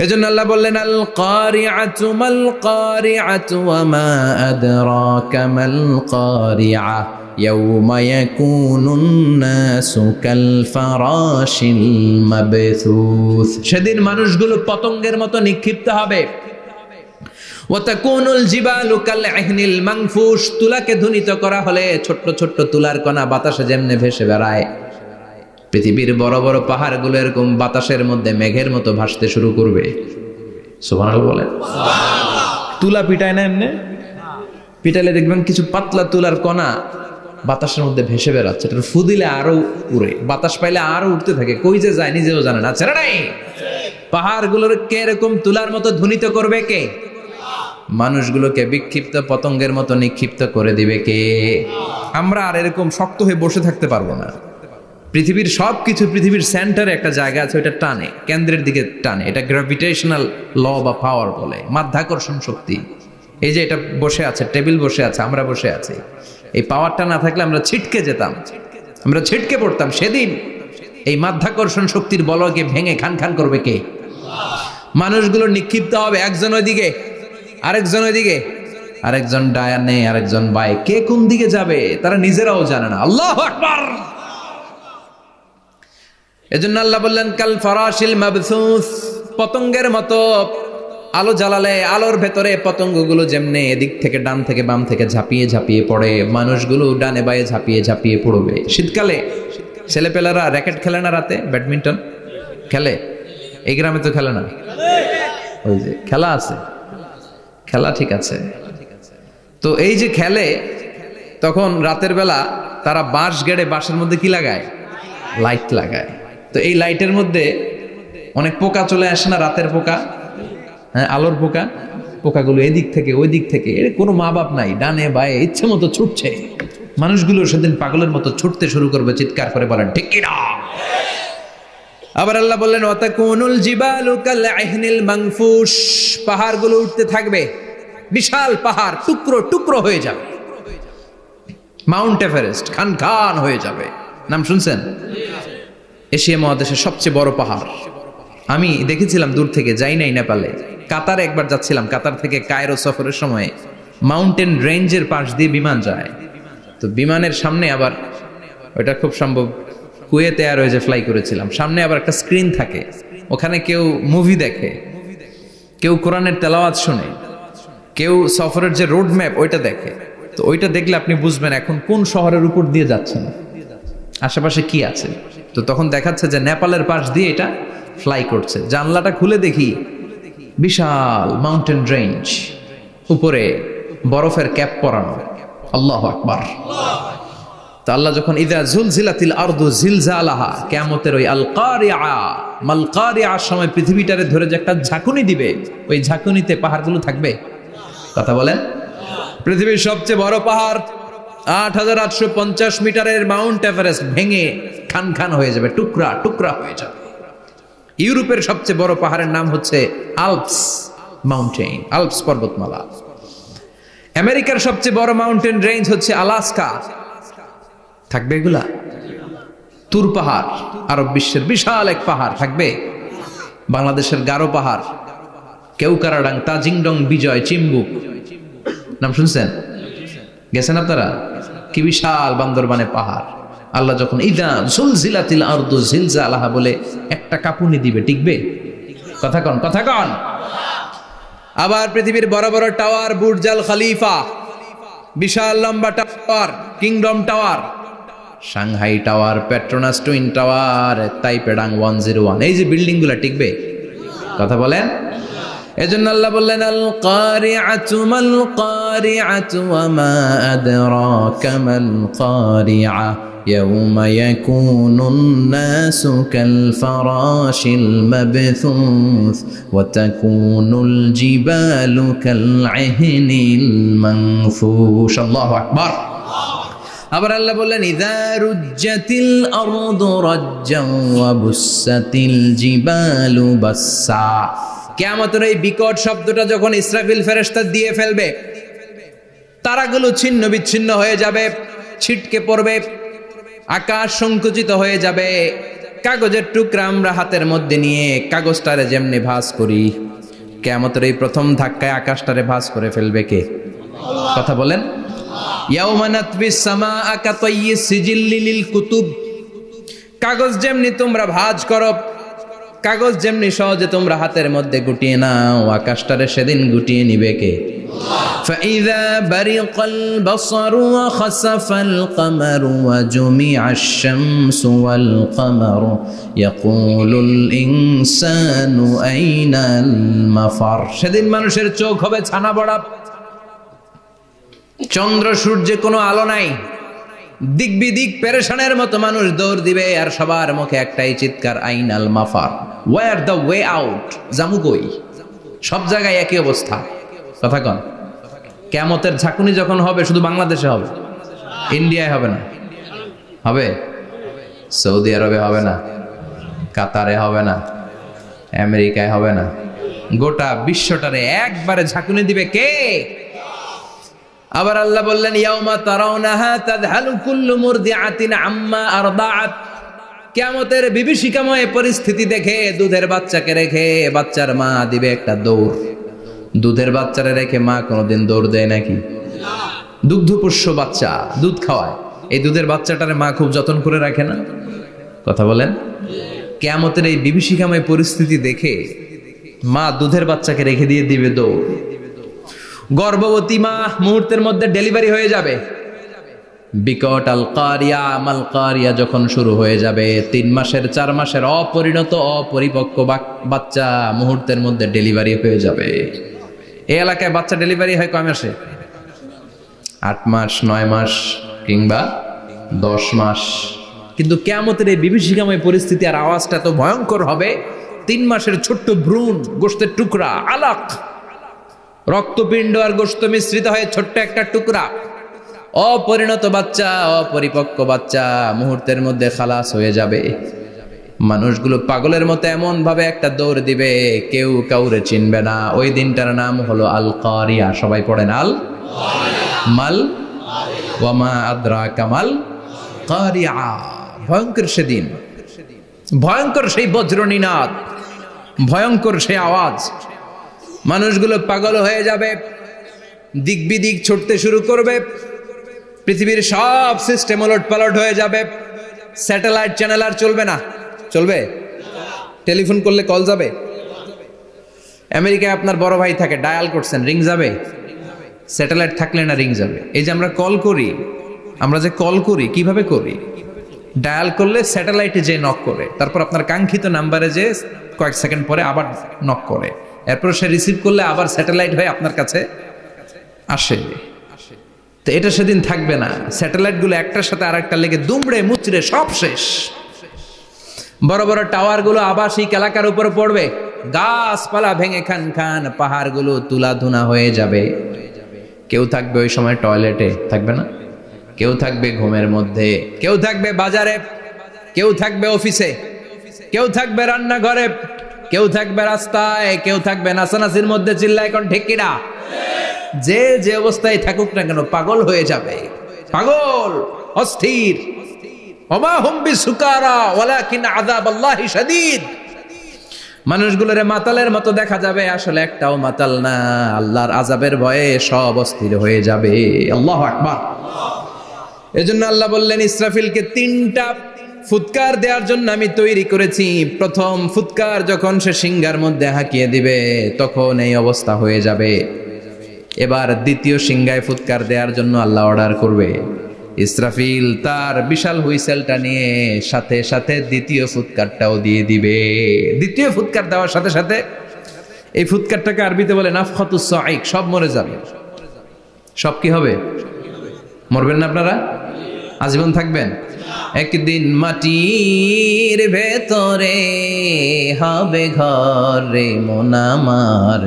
এজন্য আল্লাহ বললেন আল কারিআতু মাল কারিআতু ওয়া মা আদরাকা মাল কারিআ ইয়াউমা ইয়াকুনুন নাসু কাল ফারাশিল মাবথুস। সেদিন মানুষগুলো পতঙ্গের মতো নিক্ষিপ্ত হবে। ওয়া তাকুনুল জিবালু কাল ইহনিল মানফুশ। তুলাকে ধ্বনিত করা হলে ছোট্ট ছোট্ট তুলার কণা বাতাসে যেমনে ভেসে বেড়ায়, পৃথিবীর বড় বড় পাহাড়গুলো এরকম বাতাসের মধ্যে মেঘের মতো ভাসতে শুরু করবে। সুবহানাল্লাহ বলেন। তুলা পিটায় না এমনি? পিটালে দেখবেন কিছু পাতলা তুলার কণা বাতাসের মধ্যে ভেসে বেড়াচ্ছে। এটা ফু দিলে আরো উড়ে, বাতাস পাইলে আরো উঠতে থাকে, কই যে যায় নিজেও জানে না। ছেড়ে নাই। পাহাড়গুলোর কে এরকম তুলার মতো ধ্বনিত করবে কে? মানুষগুলোকে বিক্ষিপ্ত পতঙ্গের মতো নিক্ষিপ্ত করে দিবে কে? আমরা আর এরকম শক্ত হয়ে বসে থাকতে পারবো না। পৃথিবীর সবকিছু, পৃথিবীর সেন্টারে একটা জায়গা আছে, ওটা টানে, কেন্দ্রের দিকে টানে। এটা গ্র্যাভিটেশনাল ল বা পাওয়ার বলে, মাধ্যাকর্ষণ শক্তি। এই যে এটা বসে আছে, টেবিল বসে আছে, আমরা বসে আছি, এই পাওয়ারটা না থাকলে আমরা ছিটকে যেতাম, আমরা ছিটকে পড়তাম। সেদিন এই মাধ্যাকর্ষণ শক্তির বলকে ভেঙে খান খান করবে কে? মানুষগুলো নিক্ষিপ্ত হবে, একজন ওইদিকে, আরেকজন ওইদিকে, আরেকজন ডায়ানে, আরেকজন বায়ে। কে কোন দিকে যাবে তারা নিজেরাও জানে না। আল্লাহু আকবার। এজন্য আল্লাহ বললেন কাল ফারাশিল মাবসুস, পতঙ্গের মতো আলো জ্বালালে আলোর ভেতরে পতঙ্গগুলো যেমনে এদিক থেকে ডান থেকে বাম থেকে ঝাঁপিয়ে ঝাঁপিয়ে পড়ে, মানুষগুলো ডানে বায়ে ঝাঁপিয়ে ঝাঁপিয়ে পড়বে। শীতকালে ছেলেপেলারা র্যাকেট খেলে না, রাতে ব্যাডমিন্টন খেলে, এই গ্রামে তো খেলে না, ওই যে খেলা আছে, খেলা ঠিক আছে। তো এই যে খেলে, তখন রাতের বেলা তারা বাঁশ গেড়ে বাঁশের মধ্যে কি লাগায়, লাইট লাগায়। তো এই লাইটের মধ্যে অনেক পোকা চলে আসে না, রাতের পোকা, হ্যাঁ আলোর পোকা, পোকাগুলো এদিক থেকে ওই দিক থেকে, এর কোনো মা বাপ নাই, ডানে বায়ে ইচ্ছে মতো ছুটছে। মানুষগুলো সেদিন পাগলের মতো ছুটতে শুরু করবে, চিৎকার করে বলেন ঠিক কিনা। আবার আল্লাহ বললেন ওয়াতাকুনুল জিবালু কাল ইহনিল মানফুশ, পাহাড়গুলো উঠতে থাকবে, বিশাল পাহাড় টুকরো টুকরো হয়ে যাবে। মাউন্ট এভারেস্ট খান খান হয়ে যাবে, নাম শুনছেন? এশিয়া মহাদেশের সবচেয়ে বড় পাহাড়। আমি দেখেছিলাম দূর থেকে, যাই নাই নেপালে, কাতারে একবার যাচ্ছিলাম, কাতার থেকে কায়রো সফরের সময় মাউন্টেন রেঞ্জের পাশ দিয়ে বিমান যায়। তো বিমানের সামনে আবার, ওইটা খুব সম্ভব কুয়েতে এয়ারওয়েজে ফ্লাই করেছিলাম, সামনে আবার একটা স্ক্রিন থাকে, ওখানে কেউ মুভি দেখে, কেউ কোরআনের তেলাওয়াত শুনে, কেউ সফরের যে রোড ম্যাপ ওইটা দেখে। তো ওইটা দেখলে আপনি বুঝবেন এখন কোন শহরের উপর দিয়ে যাচ্ছেন, আশেপাশে কি আছে। তো তখন দেখাচ্ছে যে নেপালের পাশ দিয়ে এটা ফ্লাই করছে। জানলাটা খুলে দেখি বিশাল মাউন্টেন রেঞ্জ, উপরে বরফের ক্যাপ পরানো। আল্লাহু আকবার। তো আল্লাহ যখন ইযা জুলজিলাতিল আরদু জিলজালাহা, কিয়ামতের ওই আল কারিআ মাল কারিআর সময় পৃথিবীটারে ধরে যে একটা ঝাঁকুনি দিবে, ওই ঝাঁকুনিতে পাহাড়গুলো থাকবে। কথা বলেন, পৃথিবীর সবচেয়ে বড় পাহাড় ৮৮৫০ মিটারের মাউন্ট এভারেস্ট ভেঙে খান খান হয়ে যাবে, টুকরা টুকরা হয়ে যাবে। ইউরোপের সবচেয়ে বড় পাহাড়ের নাম হচ্ছে আল্পস মাউন্টেন, আল্পস পর্বতমালা। আমেরিকার সবচেয়ে বড় মাউন্টেন রেঞ্জ হচ্ছে আলাস্কা, থাকবে এগুলা। তুর পাহাড় আরব বিশ্বের বিশাল এক পাহাড় থাকবে। বাংলাদেশের গারো পাহাড়, কেউকারাডাং, তাজিংডং, বিজয়, চিম্বুক, নাম শুনছেন? গেছেন আপনারা? কি বিশাল বান্দরবানে পাহাড়। আল্লাহ যখন ইদা জুলজিলাতিল আরদু জিলজালাহা বলে একটা কাঁপুনি দিবে, টিকবে? কথা কন, কথা কন। আবার পৃথিবীর বড় বড় টাওয়ার, বুর্জ আল খলিফা, বিশাল লম্বা tower, Kingdom tower, Shanghai tower, Petronas twin tower, তাইপেডাং 101, এই যে বিল্ডিং গুলা টিকবে? কথা বলেন। এজন্য আল্লাহ বললেন আল কারিআতু মাল কারিআতু ওয়া মা আদরাকা মাল কারিআ ইয়াউমা ইয়াকুনুন নাসু কাল ফারাশিল মাবথুস ওয়া তাকুনুল জিবালু কাল ইহনিল মানফুশ। আল্লাহু আকবার। আবার আল্লাহ বললেন ইযা রুজ্জাতিল আরদু রাজ্জান ওয়া বুসাতিল জিবালু বাসসা। কিয়ামতের এই বিকট শব্দটা যখন ইসরাফিল ফেরেশতা দিয়ে ফেলবে, তারাগুলো ছিন্ন বিচ্ছিন্ন হয়ে যাবে, ছিটকে পড়বে, আকাশ সংকুচিত হয়ে যাবে। কাগজের টুকরা আমরা হাতের মধ্যে নিয়ে কাগজটারে যেমনি ভাঁজ করি, কিয়ামতের এই প্রথম ধাক্কায় আকাশটারে ভাঁজ করে ফেলবে কে? কথা বলেন। ইয়াউমা নাতবিস সামাআ কাতাইয়িস সিজিল্লি লিল কুতুব। কাগজ যেমনি তোমরা ভাঁজ করো, কাগজ যেমনি সহজে তোমরা হাতের মধ্যে গুটিয়ে নাও, আকাশটারে সেদিন গুটিয়ে নিবে কে? ফাইযা বারিকাল বাসারু ওয়া খাসাফাল কামারু ওয়া জুমিআশ শামসু ওয়াল কামারু ইয়াকুলুল ইনসানু আইনাল মাফার। সেদিন মানুষের চোখ হবে ছানা বড়া, চন্দ্র সূর্যে কোনো আলো নাই, দিক বিদিক পেরেশানের মতো মানুষ দৌড় দিবে, আর সবার মুখে একটাই চিৎকার, আইনাল মাফার, ওয়ার দ্য ওয়ে আউট, জামু কই? সব জায়গায় একই অবস্থা। কথা কন। কিয়ামতের ঝাঁকুনি যখন হবে শুধু বাংলাদেশে হবে, ইন্ডিয়ায় হবে না, হবে সৌদি আরবে হবে না, কাতারে হবে না, আমেরিকায় হবে না, গোটা বিশ্বটারে একবারে ঝাঁকুনি দিবে কে? আবার আল্লাহ বললেন ইয়াউমা তারাউনাহা তাযহালু কুল্লু মুরদিআতিন আম্মা আরদাআত। কিয়ামতের বিভীষিকাময় পরিস্থিতি দেখে দুধের বাচ্চাকে রেখে বাচ্চার মা দিবে একটা দৌড়। দুধের বাচ্চারে রেখে মা কোনোদিন দৌড় দেয় নাকি? দুগ্ধপোষ্য বাচ্চা, দুধ খাওয়ায়, এই দুধের বাচ্চাটারে মা খুব যত্ন করে রাখে না? কথা বলেন। কিয়ামতের এই বিভীষিকাময় পরিস্থিতি দেখে মা দুধের বাচ্চাকে রেখে দিয়ে দিবে দৌড়। গর্ভবতী মা মুহূর্তের মধ্যে ডেলিভারি হয়ে যাবে। বিকট আল কারিয়া মাল কারিয়া যখন শুরু হয়ে যাবে, 3 মাসের 4 মাসের অপরিণত অপরিপক্ক বাচ্চা মুহূর্তের মধ্যে ডেলিভারি হয়ে যাবে। এই এলাকায় বাচ্চা ডেলিভারি হয় কয় মাসে? 8 মাস, 9 মাস কিংবা 10 মাস। কিন্তু কিয়ামতের এই বিভীষিকাময় পরিস্থিতি আর আওয়াজটা তো ভয়ঙ্কর হবে। 3 মাসের ছোট্ট ভ্রূণ, গোশতের টুকরা, আলাক, রক্তপিণ্ড আর গোশত মিশ্রিত হয়ে ছোট্ট একটা টুকরা, অপরিণত বাচ্চা, অপরিপক্ক বাচ্চা মুহূর্তের মধ্যে খালাস হয়ে যাবে। মানুষগুলো পাগলের মতো এমন ভাবে একটা দৌড় দিবে, কেউ কাউরে চিনবে না। ওই দিনটার নাম হলো আল কারিয়া। সবাই পড়েন আল মাল ওয়ামা আদরাকা মাল কারিয়া। ভয়ঙ্কর সেদিন, ভয়ঙ্কর সেই বজ্রনীনাদ, ভয়ঙ্কর সেই আওয়াজ। মানুষগুলো পাগল হয়ে যাবে, দিক বিদিক ছুটতে শুরু করবে। পৃথিবীর সব সিস্টেম ওলট পালট হয়ে যাবে। স্যাটেলাইট চ্যানেল আর চলবে না। চলবে? টেলিফোন করলে কল যাবে? আমেরিকায় আপনার বড় ভাই থাকে, ডায়াল করছেন, রিং যাবে? স্যাটেলাইট থাকলে না রিং যাবে? এই যে আমরা কল করি, আমরা যে কল করি কিভাবে করি? ডায়াল করলে স্যাটেলাইটে যে নক করে, তারপর আপনার কাঙ্ক্ষিত নাম্বারে যে কয়েক সেকেন্ড পরে আবার নক করে, এরপর সে রিসিভ করলে আবার স্যাটেলাইট হয়ে আপনার কাছে আসে। তো এটা সেদিন থাকবে না। স্যাটেলাইটগুলো একটার সাথে আরেকটা লেগে দুমড়ে মুচড়ে সব শেষ। বড় বড় টাওয়ারগুলো আবাসিক এলাকার উপর পড়বে, গাছপালা ভেঙে খান খান, পাহাড়গুলো তুলাধুনা হয়ে যাবে। কেউ থাকবে ওই সময় টয়লেটে, থাকবে না? কেউ থাকবে ঘুমের মধ্যে, কেউ থাকবে বাজারে, কেউ থাকবে অফিসে, কেউ থাকবে রান্নাঘরে, কেউ থাকবে রাস্তায়, কেউ থাকবে নাচানাচির মধ্যে। চিল্লা এখন ঠিক কিনা? যে যে অবস্থায় থাকুক না কেন পাগল হয়ে যাবে, পাগল, অস্থির। ওমা হুম বিসুকারা ওয়ালাকিন আযাবাল্লাহি শাদীদ। মানুষগুলোরে মাতালের মতো দেখা যাবে, আসলে একটাও মাতাল না। আল্লাহর আযাবের ভয়ে সব অস্থির হয়ে যাবে। আল্লাহু আকবার। এজন্য আল্লাহ বললেন, ইসরাফিলকে 3টা ফুৎকার দেওয়ার জন্য আমি তৈরি করেছি। প্রথম ফুৎকার যখন সে সিংহার মধ্যে হাঁকিয়ে দিবে, তখন এই অবস্থা হয়ে যাবে। এবার দ্বিতীয় সিংহায় ফুৎকার দেওয়ার জন্য আল্লাহ অর্ডার করবে। ইসরাফিল তার বিশাল হুইসেলটা নিয়ে সাথে সাথে দ্বিতীয় ফুৎকারটাও দিয়ে দিবে। দ্বিতীয় ফুৎকার দেওয়ার সাথে সাথে, এই ফুৎকারটাকে আরবিতে বলে নাফখাতুস সাঈক, সব মরে যাবে। সব কি হবে? মরবেন না আপনারা? আজীবন থাকবেন? একদিন মাটির ভেতরে হবে ঘর রে মন আমার,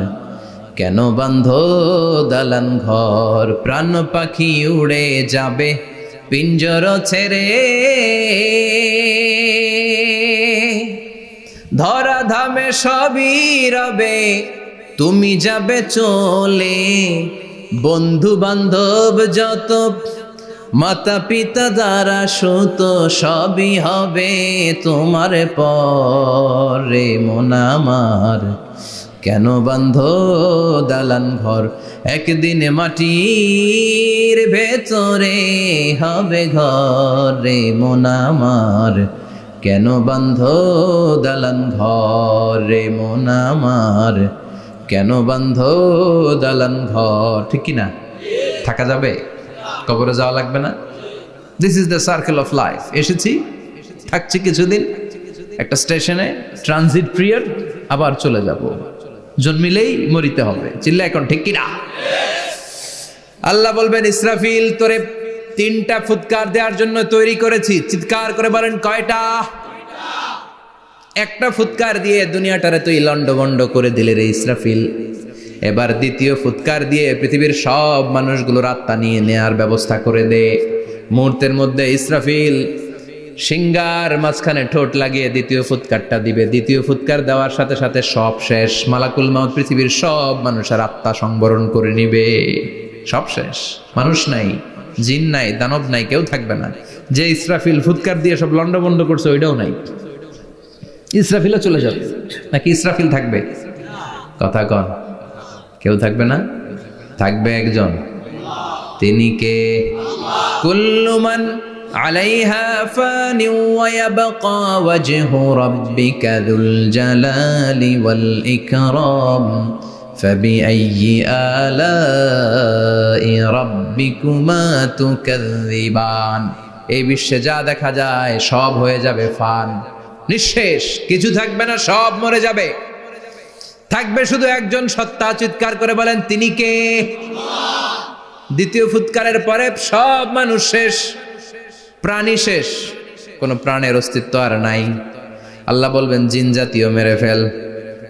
কেন বাঁধো দালান ঘর, প্রাণ পাখি উড়ে যাবে পিঞ্জর ছেড়ে, ধরা ধামে সবই রবে তুমি যাবে চলে, বন্ধু বান্ধব যত মাতা পিতা দ্বারা সুত সবই হবে তোমার পরে মন আমার, কেন বাঁধো দালান ঘর, একদিন মাটির ভেতরে হবে ঘর রে মন আমার, কেন বাঁধো দালান ঘর রে মন আমার, কেন বাঁধো দালান ঘর। ঠিক কিনা? থাকা যাবে? কবরে যাওয়া লাগবে না? This is the circle of life. এসেছি, থাকছি কিছুদিন, একটা স্টেশনে ট্রানজিট পিরিয়ড, আবার চলে যাব। জন্মিলেই মরিতে হবে। চিল্লা এখন ঠিক কিনা? আল্লাহ বলবেন, ইসরাফিল তোরে 3টা ফুৎকার দেওয়ার জন্য তৈরি করেছি। চিৎকার করে বলেন, কয়টা? একটা ফুৎকার দিয়ে দুনিয়াটারে তুই লন্ডভন্ড করে দিলে রে ইসরাফিল। এবার দ্বিতীয় ফুৎকার দিয়ে পৃথিবীর সব মানুষগুলোর আত্মা নিয়ে নেয়ার ব্যবস্থা করে দে। মুহূর্তের মধ্যে ইসরাফিল সিংহার মাঝখানে ঠোঁট লাগিয়ে দ্বিতীয় ফুৎকারটা দিবে। দ্বিতীয় ফুৎকার দেওয়ার সাথে সাথে সব শেষ। মালাকুল মাউত পৃথিবীর সব মানুষের আত্মা সংবরণ করে নিবে। সব শেষ, মানুষ নাই, জিন নাই, দানব নাই, কেউ থাকবে না। যে ইসরাফিল ফুৎকার দিয়ে সব লন্ডভন্ড করছে ওইটাও নাই। ইসরাফিলও চলে যাবে, নাকি ইসরাফিল থাকবে? কথা কন, কেউ থাকবে না? থাকবে একজন, তিনি কে? কুল্লু মান আলাইহা ফানি ওয়া ইয়াবকা ওয়াজহু রাব্বিকা যুল জালালি ওয়াল ইকরাম ফাবিআইয়ি আলাই রাব্বিকুমা তুকাযযিবান। এই বিশ্বে যা দেখা যায় সব হয়ে যাবে ফান, নিঃশেষ, কিছু থাকবে না, সব মরে যাবে। থাকবে শুধু একজন সত্তা। চিৎকার করে বলেন, তিনি কে? দ্বিতীয় ফুৎকারের পরে সব মানুষ শেষ, প্রাণী শেষ, কোনো প্রাণের অস্তিত্ব আর নাই। আল্লাহ বলবেন, জিন জাতীয় মেরে ফেল।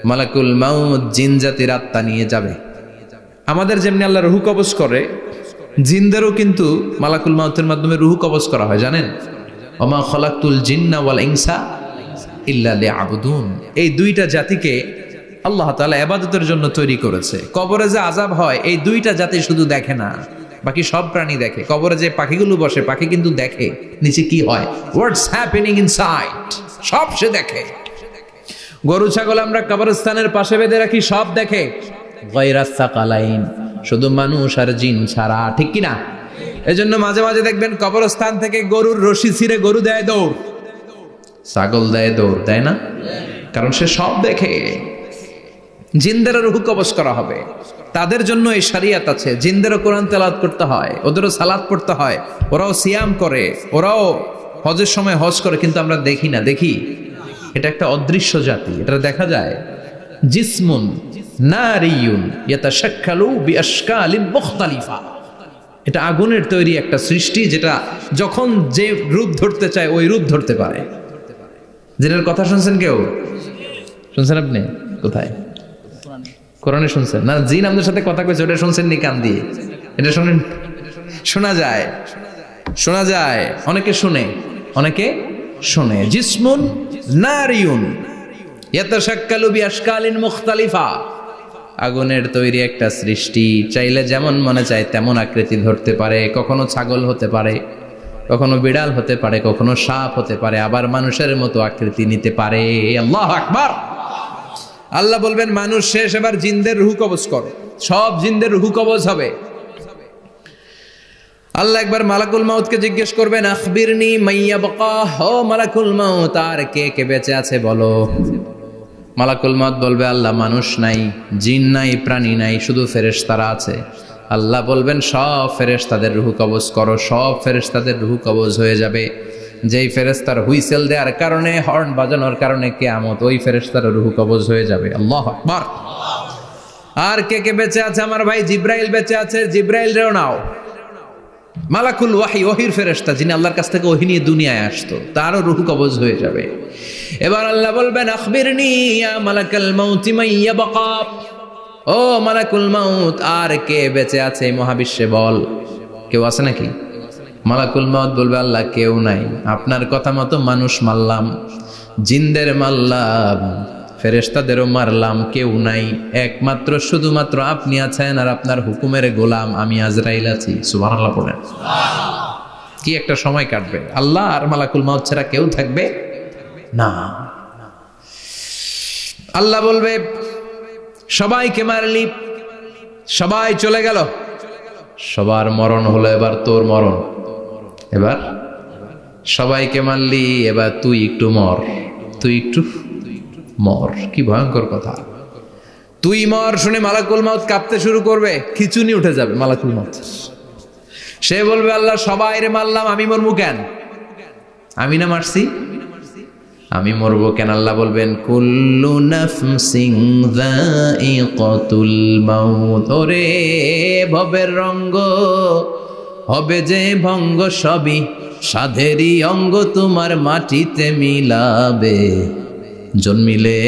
মালাকুল মাউত জিন জাতির আত্মা নিয়ে যাবে। আমাদের যেমনি আল্লাহ রুহু কবজ করে, জিনদেরও কিন্তু মালাকুল মাউতের মাধ্যমে রুহু কবজ করা হয়, জানেন? ওমা খলাকতুল জিন্না ওয়াল ইনসা ইল্লা লিয়াবুদুন। এই দুইটা জাতিকে আল্লাহ তাআলা ইবাদতের জন্য তৈরি করেছে। কবরে যে আযাব হয় এই দুইটা জাতি শুধু দেখে না, বাকি সব প্রাণী দেখে। কবরে যে পাখিগুলো বসে, পাখি কিন্তু দেখে নিচে কি হয়, হোয়াটস হ্যাপেনিং ইনসাইড, সব সে দেখে। গরু ছাগল আমরা কবরস্থানের পাশে বেঁধে রাখি, সব দেখে। গায়রাস সাকালাইন, শুধু মানুষ আর জিন ছাড়া, ঠিক কি না? এজন্য মাঝে মাঝে দেখবেন কবরস্থান থেকে গরুর রশি ছিঁড়ে গরু দেয় দৌড়, ছাগল দেয় দৌড়, দেয় না? কারণ সে সব দেখে। জিনদের রূহ কবজ করা হবে, তাদের জন্য এই শরিয়ত আছে। জিনদেরও কোরআন তেলাওয়াত করতে হয়, ওদেরও সালাত পড়তে হয়, ওরাও সিয়াম করে, ওরাও হজের সময় হজ করে, কিন্তু আমরা দেখি না। দেখি, এটা একটা অদৃশ্য জাতি, এটা দেখা যায়। জিসমুন নারিয়ুন ইয়াতাশাক্কালু বিআশকালিন মুখতালিফা, এটা আগুনের তৈরি একটা সৃষ্টি, যেটা যখন যে রূপ ধরতে চায় ওই রূপ ধরতে পারে। জিনের কথা শুনছেন কেউ? শুনছেন আপনি? কোথায়? কোরআনে শুনছেন না? জিন আমাদের সাথে কথা কইছে, ওটা শুনছেন নি কান দিয়ে? এটা শুনেন, শোনা যায়, শোনা যায়। অনেকে শুনে, অনেকে শুনে। জিসমুন নারিয়ুন ইয়াতাশাক্কালু বিআশকালিন মুখতালিফা, আগুনের তৈরি একটা সৃষ্টি, চাইলে যেমন মনে চায় তেমন আকৃতি ধরতে পারে। কখনো ছাগল হতে পারে, কখনো বিড়াল হতে পারে, কখনো সাপ হতে পারে, আবার মানুষের মতো আকৃতি নিতে পারে। আল্লাহু আকবার। আল্লাহ বলবেন, মানুষ শেষ, এবার জিনদের রূহ কবজ করো। সব জিনদের রূহ কবজ হবে। আল্লাহ একবার মালাকুল মাউতকে জিজ্ঞেস করবেন, আখবিরনি মাইয়াবকা, ও মালাকুল মাউত, আর কে কে বেঁচে আছে বলো। মালাকুল মাউত বলবে, আল্লাহ মানুষ নাই, জিন নাই, প্রাণী নাই, শুধু ফেরেশতারা আছে। আল্লাহ বলবেন, সব ফেরেশতাদের রূহ কবজ করো। সব ফেরেশতাদের রূহ কবজ হয়ে যাবে। যেই ফেরেশতার হুইসেল দেওয়ার কারণে, হর্ন বাজানোর কারণে কিয়ামত, ওই ফেরেশতার রূহ কবজ হয়ে যাবে। আল্লাহু আকবার। আর কে কে বেঁচে আছে? আমার ভাই জিব্রাইল বেঁচে আছে, জিব্রাইল রেও নাও। মালাকুল ওয়াহি, ওহির ফেরেশতা, যিনি আল্লাহর কাছ থেকে ওহী নিয়ে দুনিয়ায় আসতো, তারও রূহ কবজ হয়ে যাবে। এবার আল্লাহ বলবেন, আখবিরনি ইয়া মালাকাল মাউত মাইয়াবকা, ও মালাকুল মাউত, আর কে বেঁচে আছে এই মহাবিশ্বে বল। কেউ আছে নাকি? মালাকুল মাউত বলবে, আল্লাহ কেউ নাই। আপনার কথা মতো মানুষ মারলাম, জিনদের মারলাম, ফেরেশতাদেরও মারলাম, কেউ নাই। একমাত্র শুধুমাত্র আপনি আছেন, আর আপনার হুকুমের গোলাম আমি আজরাইল আছি। সুবহানাল্লাহ পড়েন। কি একটা সময় কাটবে! আল্লাহ আর মালাকুল মাউত ছাড়া কেউ থাকবে না। আল্লাহ বলবে, সবাইকে মারলি, সবাই চলে গেল, সবার মরণ হলো, এবার তোর মরণ। এবার সবাইকে মারলি, এবার তুই একটু মর, তুই একটু মর। কি ভয়ঙ্কর কথা! তুই মর শুনে মালাকুল মাউত কাঁপতে শুরু করবে, খিচুনি উঠে যাবে মালাকুল মাউত। সে বলবে, আল্লাহ সবাই রে মারলাম, আমি মরবো কেন? আমি না মারছি, আমি মরবো কেন? আল্লাহ বলবেন, কুল্লু নাফসিন যায়িকাতুল মাউত, ওরে ভবের রঙ্গ হবে যে ভঙ্গ, সবই সাধেরই অঙ্গ, তোমার মাটিতে মিলাবে, জন্মিলে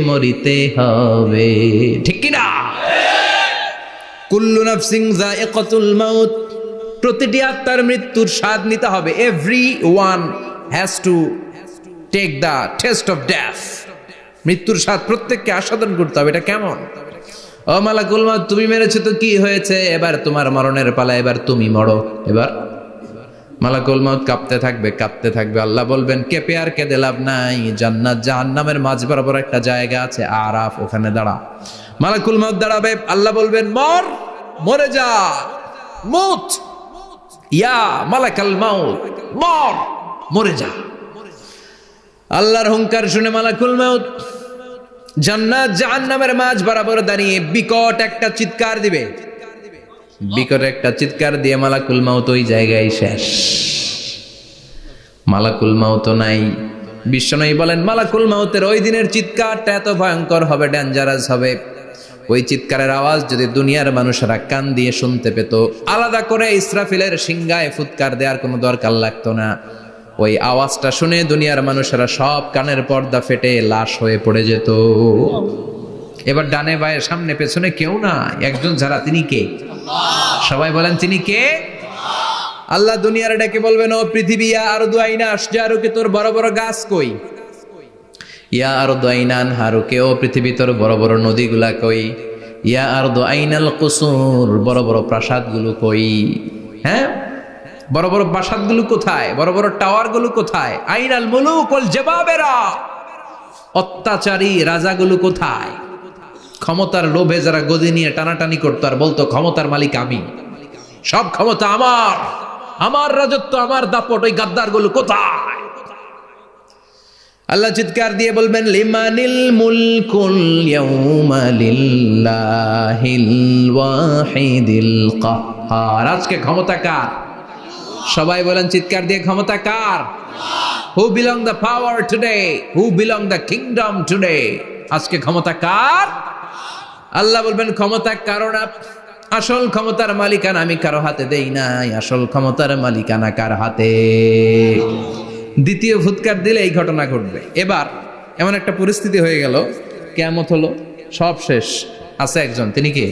মরিতে হবে। ঠিক কি না? কুল্লু নাফসিন যায়িকাতুল মাউত, প্রতিটি আত্মার মৃত্যুর স্বাদ নিতে হবে। Everyone has to take the taste of death. মৃত্যুর স্বাদ প্রত্যেককে আস্বাদন করতে হবে। এটা কেমন? ও মালাকুল মাউত, তুমি মেরেছো তো কি হয়েছে, এবার তোমার মরণের পালা, এবার তুমি মরো। এবার মালাকুল মাউত কাঁপতে থাকবে, কাঁপতে থাকবে। আল্লাহ বলবেন, কেঁপে আর কেঁদে লাভ নাই, জান্নাত জাহান্নামের মাঝ বরাবর একটা জায়গা আছে, আরাফ, ওখানে দাঁড়া। মালাকুল মাউত দাঁড়াবে, আল্লাহ বলবেন, মর, মরে যা, মুত। ইয়া মালাকাল মাউত, মর, মরে যা। আল্লাহর হুঙ্কার শুনে মালাকুল মাউত জান্নাত জাহান্নামের মাঝ বরাবর দাঁড়িয়ে বিকট একটা চিৎকার দিবে। বিকট একটা চিৎকার দিয়ে মালাকুল মাউত ওই জায়গায় শেষ। মালাকুল মাউত নাই। বিশ্বনবী বলেন মালাকুল মাউতের ওই দিনের চিৎকারটা এত ভয়ঙ্কর হবে, ডেঞ্জারাস হবে। ওই চিৎকারের আওয়াজ যদি দুনিয়ার মানুষেরা কান দিয়ে শুনতে পেত, আলাদা করে ইসরাফিলের সিংহায় ফুৎকার দেওয়ার কোনো দরকার লাগতো না। ওই আওয়াজটা শুনে দুনিয়ার মানুষেরা সব কানের পর্দা ফেটে লাশ হয়ে পড়ে যেত। এবার ডানে বায়ে সামনে পেছনে কেউ না, একজন যারা, তিনি কে? সবাই বলেন তিনি কে? আল্লাহ দুনিয়ার ডেকে বলবেন, ও পৃথিবী, ইয়া আরদু আইনা আশজারুকে, তোর বড় বড় গাছ কই? ইয়া আরদু আইনা আনহারুকে, ও পৃথিবী তোর বড় বড় নদীগুলা কই? ইয়া আরদু আইনাল কুসুর, বড় বড় প্রাসাদগুলো কই? হ্যাঁ, বড় বড় প্রাসাদগুলো কোথায়? বড় বড় টাওয়ারগুলো কোথায়? আইনাল মুলুক ওয়াল জাবাবেরা, অত্যাচারী রাজাগুলো কোথায়? ক্ষমতার লোভে যারা গদি নিয়ে টানাটানি করতো আর বলতো ক্ষমতার মালিক আমি, সব ক্ষমতা আমার, আমার রাজত্ব, আমার দাপট, ওই গাদ্দারগুলো কোথায়? আল্লাহ চিৎকার দিয়ে বলবেন, লিমানিল মুলকুল ইয়াউমা লিল্লাহিল ওয়াহিদিল কাহ্হার, আজকে ক্ষমতা কার? সবাই বলেন চিৎকার দিয়ে, ক্ষমতা কার? Who belong the power today, who belong the kingdom today, আজকে ক্ষমতা কার? আল্লাহ বলবেন ক্ষমতা কারো না, আসল ক্ষমতার মালিকানা আমি কারো হাতে দেই নাই, আসল ক্ষমতার মালিকানা কার হাতে? দ্বিতীয় ফুৎকার দিলে এই ঘটনা ঘটবে। এবার এমন একটা পরিস্থিতি হয়ে গেল, কিয়ামত হলো, সব শেষ, আছে একজন, তিনি কি?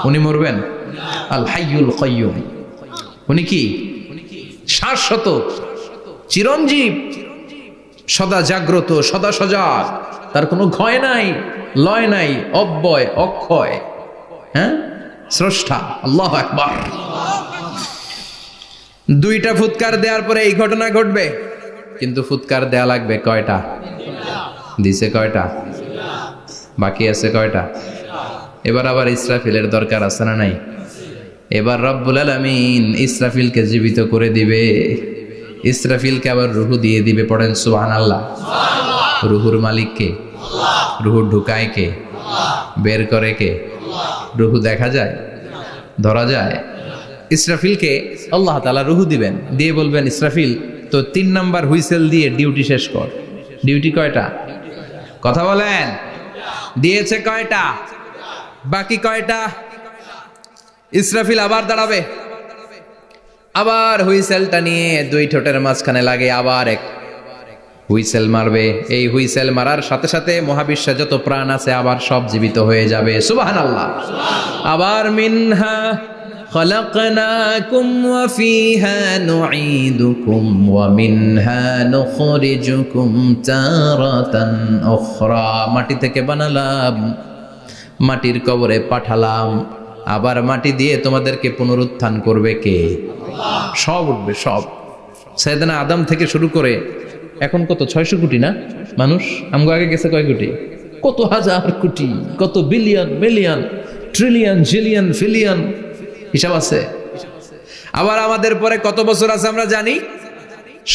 উনি মরবেন, আল হাইয়ুল কাইয়ুম। উনি কি? শাশ্বত, চিরঞ্জীব, সদা জাগ্রত, সদা সজাগ, তার কোনো ক্ষয় নাই, লয় নাই, অব্যয়, অক্ষয়, হ্যাঁ, স্রষ্টা। আল্লাহু আকবার। দুইটা ফুৎকার দেওয়ার পরে এই ঘটনা ঘটবে, কিন্তু ফুৎকার দেয়া লাগবে কয়টা? দিছে কয়টা? বাকি আছে কয়টা? এবার আবার ইসরাফিলের দরকার আছে না নাই? এবার রব্বুল আলামিন ইসরাফিলকে জীবিত করে দিবে, ইসরাফিলকে আবার রুহু দিয়ে দিবে। পড়েন সুবহানাল্লাহ। রুহুর মালিক কে? রুহু ঢুকায় কে? বের করে কে? রুহু দেখা যায়, ধরা যায়? ইসরাফিলকে আল্লাহ তাআলা রুহু দিবেন, দিয়ে বলবেন, ইসরাফিল তো 3 নাম্বার হুইসেল দিয়ে ডিউটি শেষ কর। ডিউটি কয়টা? কথা বলেন। দিয়েছে কয়টা? বাকি কয়টা? ইসরাফিল আবার দাঁড়াবে, আবার হুইসেলটা নিয়ে দুই ঠোঁটের মাঝখানে লাগে, আবার এক হুইসেল মারবে। এই হুইসেল মারার সাথে সাথে মহাবিশ্বে যত প্রাণ আছে আবার সব জীবিত হয়ে যাবে। সুবহানাল্লাহ। আবার মিনহা খলাকনাকুম ওয়া ফিহা নুঈদুকুম ওয়া মিনহা নুখরিজুকুম তারাতান উখরা, মাটি থেকে বানালাম, মাটির কবরে পাঠালাম, আবার মাটি দিয়ে তোমাদেরকে পুনরুত্থান করবে কে? সব উঠবে, সব। সাইয়েদনা আদম থেকে শুরু করে এখন কত 600 কোটি না মানুষ, আমগো আগে গেছে কয় কোটি? কত হাজার কোটি, কত billion, million, trillion, zillion, pillion, হিসাব আছে। আবার আমাদের পরে কত বছর আছে আমরা জানি?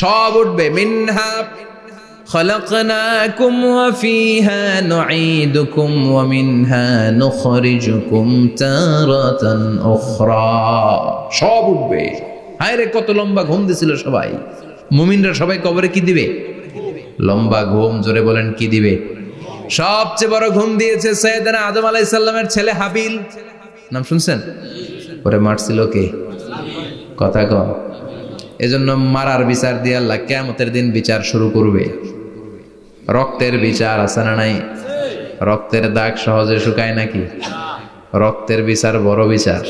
সব উঠবে। মিনহা খলাকনাকুম ওয়া ফিহা নুঈদুকুম ওয়া মিনহা নুখরিজুকুম তারাতান উখরা, সব উঠবে। হায়রে কত লম্বা ঘুম দিছিল সবাই। মুমিনরা সবাই কবরে কি দিবে? লম্বা ঘুম। জোরে বলেন কি দিবে? সবচেয়ে বড় ঘুম দিয়েছে সাইয়েদনা আদম আলাইহিস সালামের ছেলে হাবিল। নাম শুনছেন? ওরে মারছিল কে? কথা কম। এজন্য মারার বিচার দিয়ে আল্লাহ কিয়ামতের দিন বিচার শুরু করবে। রক্তের বিচার আছে না নাই? রক্তের দাগ সহজে শুকায় নাকি? রক্তের বিচার বড় বিচার।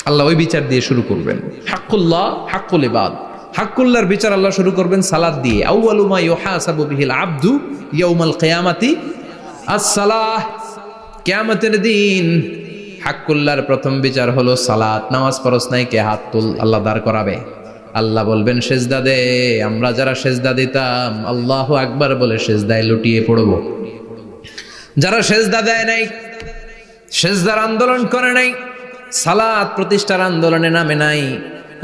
আল্লাহ ওই বিচার দিয়ে শুরু করবেন। হাক্কুল্লাহ, হাক্কুল ইবাদ। হাক্কুল্লাহর বিচার আল্লাহ শুরু করবেন সালাত দিয়ে। আউয়ালু মা ইউহাসাবু বিহিল আবদু ইয়াউমাল কিয়ামাতি আস-সালাহ। কিয়ামতের দিন হাক্কুল্লাহর প্রথম বিচার হলো সালাত। নামাজ পড়ছ নাই, কে? হাত তুল। আল্লাহ দাঁড় করাবে। আল্লাহ বলবেন সেজদা দে। আমরা যারা সেজদা দিতাম আল্লাহু আকবার বলে সেজদায় লুটিয়ে পড়ব। যারা সেজদা দেয় নাই, সেজদার আন্দোলন করে নাই, সালাত প্রতিষ্ঠার আন্দোলনে নামে নাই,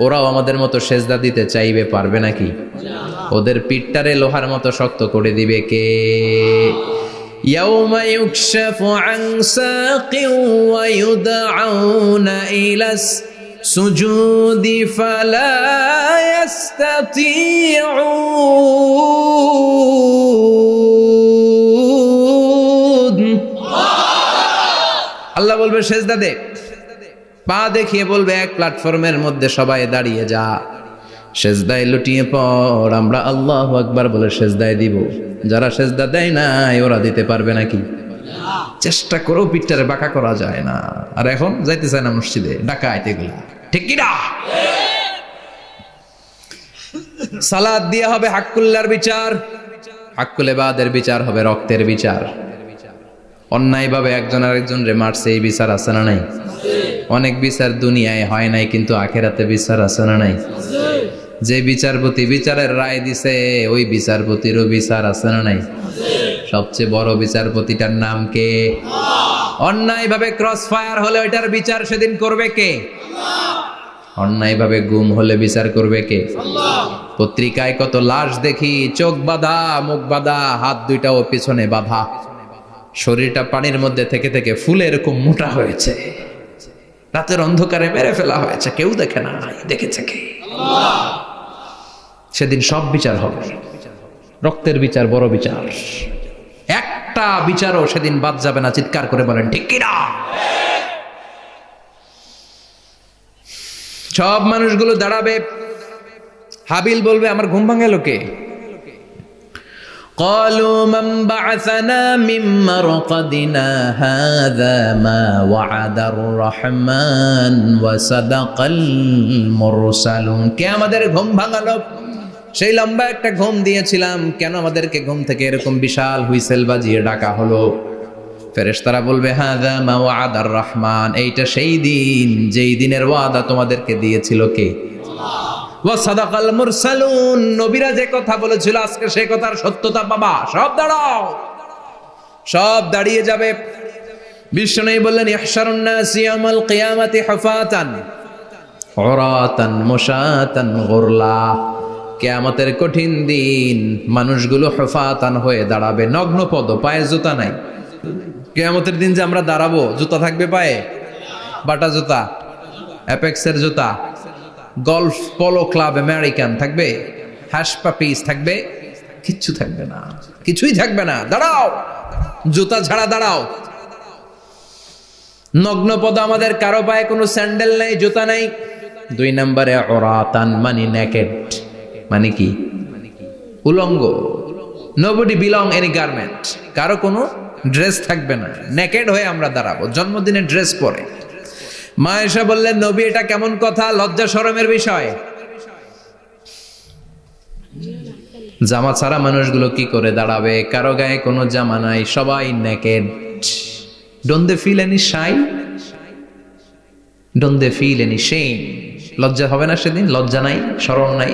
ওরাও আমাদের মতো সেজদা দিতে চাইবে, পারবে নাকি? ওদের পিঠটারে লোহার মতো শক্ত করে দিবে কে? ইয়াউমা ইউকশাফু আন সাকিন ওয়া ইউদআউনা ইলাস সুজুদি ফালা ইস্তাতিউন। আল্লাহ বলবে সেজদা দে, পা দেখিয়ে বলবে এক প্ল্যাটফর্মের মধ্যে সবাই দাঁড়িয়ে যা, সেজদায় লুটিয়ে পড়। আমরা আল্লাহু আকবার বলে সেজদায় দিব। যারা সেজদা দেয় নাই ওরা দিতে পারবে নাকি? চেষ্টা করেও পিঠটারে বাঁকা করা যায় না। আর এখন যাইতে চায় না মসজিদে, ডাকাত এগুলা, ঠিক কি না? সালাত দিয়ে হবে হাক্কুল্লার বিচার, হাক্কুল ইবাদের বিচার হবে রক্তের বিচার। অন্যায়ভাবে একজন আরেকজন রে মারছে, এই বিচার আছে না নাই? অনেক বিচার দুনিয়ায় হয় নাই, কিন্তু আখেরাতে বিচার আছে না নাই? যে বিচারপতি বিচারের রায় দিছে ওই বিচারপতিরও বিচার আছে না নাই? সবচেয়ে বড় বিচারপতিটার নাম কে? অন্যায়ভাবে ক্রস ফায়ার হলে ওইটার বিচার সেদিন করবে কে? অন্যায়ভাবে গুম হলে বিচার করবে কে? পত্রিকায় কত লাশ দেখি, চোখ বাঁধা, মুখ বাঁধা, হাত দুইটাও পিছনে বাঁধা, শরীরটা পানির মধ্যে থেকে থেকে ফুলে এরকম মোটা হয়েছে, রাতের অন্ধকারে মেরে ফেলা হয়েছে, কেউ দেখে না, দেখেছে কে? সেদিন সব বিচার হবে, রক্তের বিচার, বড় বিচার। একটা বিচারও সেদিন বাদ যাবে না। চিৎকার করে বলেন ঠিক কিনা? সব মানুষগুলো দাঁড়াবে। হাবিল বলবে আমার ঘুম ভাঙাল কে? قالوا من بعثنا من مرقدنا هذا ما وعد الرحمن وصدق المرسلون। কে আমাদের ঘুম ভাঙালো? সেই লম্বা একটা ঘুম দিয়েছিলাম, কেন আমাদেরকে ঘুম থেকে এরকম বিশাল হুইসেল বাজিয়ে ডাকা হলো? ফেরেশতারা বলবে হাযা মা ওয়াদার রহমান, এইটা সেই দিন যেই দিনের ওয়াদা তোমাদেরকে দিয়েছিল কে? ওয়া সাদাকাল মুরসালুন, নবীরা যে কথা বলেছিল আজকে সেই কথার সত্যতা পাবা। সব দাঁড়াও, সব দাঁড়িয়ে যাবে। বিষ্ণু বললেন ইহশারুন নাস ইয়াউমাল কিয়ামাতি হুফাতান উরাতান মুশাতান গুরলা। কিয়ামতের কঠিন দিন মানুষগুলো হুফাতান হয়ে দাঁড়াবে, নগ্ন পদ, পায়ে জুতা নাই। কিয়ামতের দিন যে আমরা দাঁড়াবো, জুতা থাকবে পায়ে? বাটা জুতা, অ্যাপেক্সের জুতা, গলফ পোলো ক্লাব আমেরিকান থাকবে, হ্যাশ পাপিস থাকবে? কিচ্ছু থাকবে না, কিছুই থাকবে না। দাঁড়াও, জুতা ছাড়া দাঁড়াও। নগ্ন পদ, আমাদের কারো পায়ে কোনো স্যান্ডেল নাই, জুতা নাই। 2 নম্বরে উরাতান মানে নেকেড, মানে কি? উলঙ্গ। নোবডি বিলং এনি গার্মেন্ট, কারো কোনো ড্রেস থাকবে না, নেকেড হয়ে আমরা দাঁড়াবো, জন্মদিনের ড্রেস পরে। মা এসে বললেন নবী এটা কেমন কথা, লজ্জা শরমের বিষয়। জামা ছাড়া মানুষগুলো কি করে দাঁড়াবে? কারো গায়ে কোনো জামা নাই, সবাই naked. Don't they feel any shy? Don't they feel any shame? লজ্জা হবে না সেদিন? লজ্জা নাই, শরম নাই।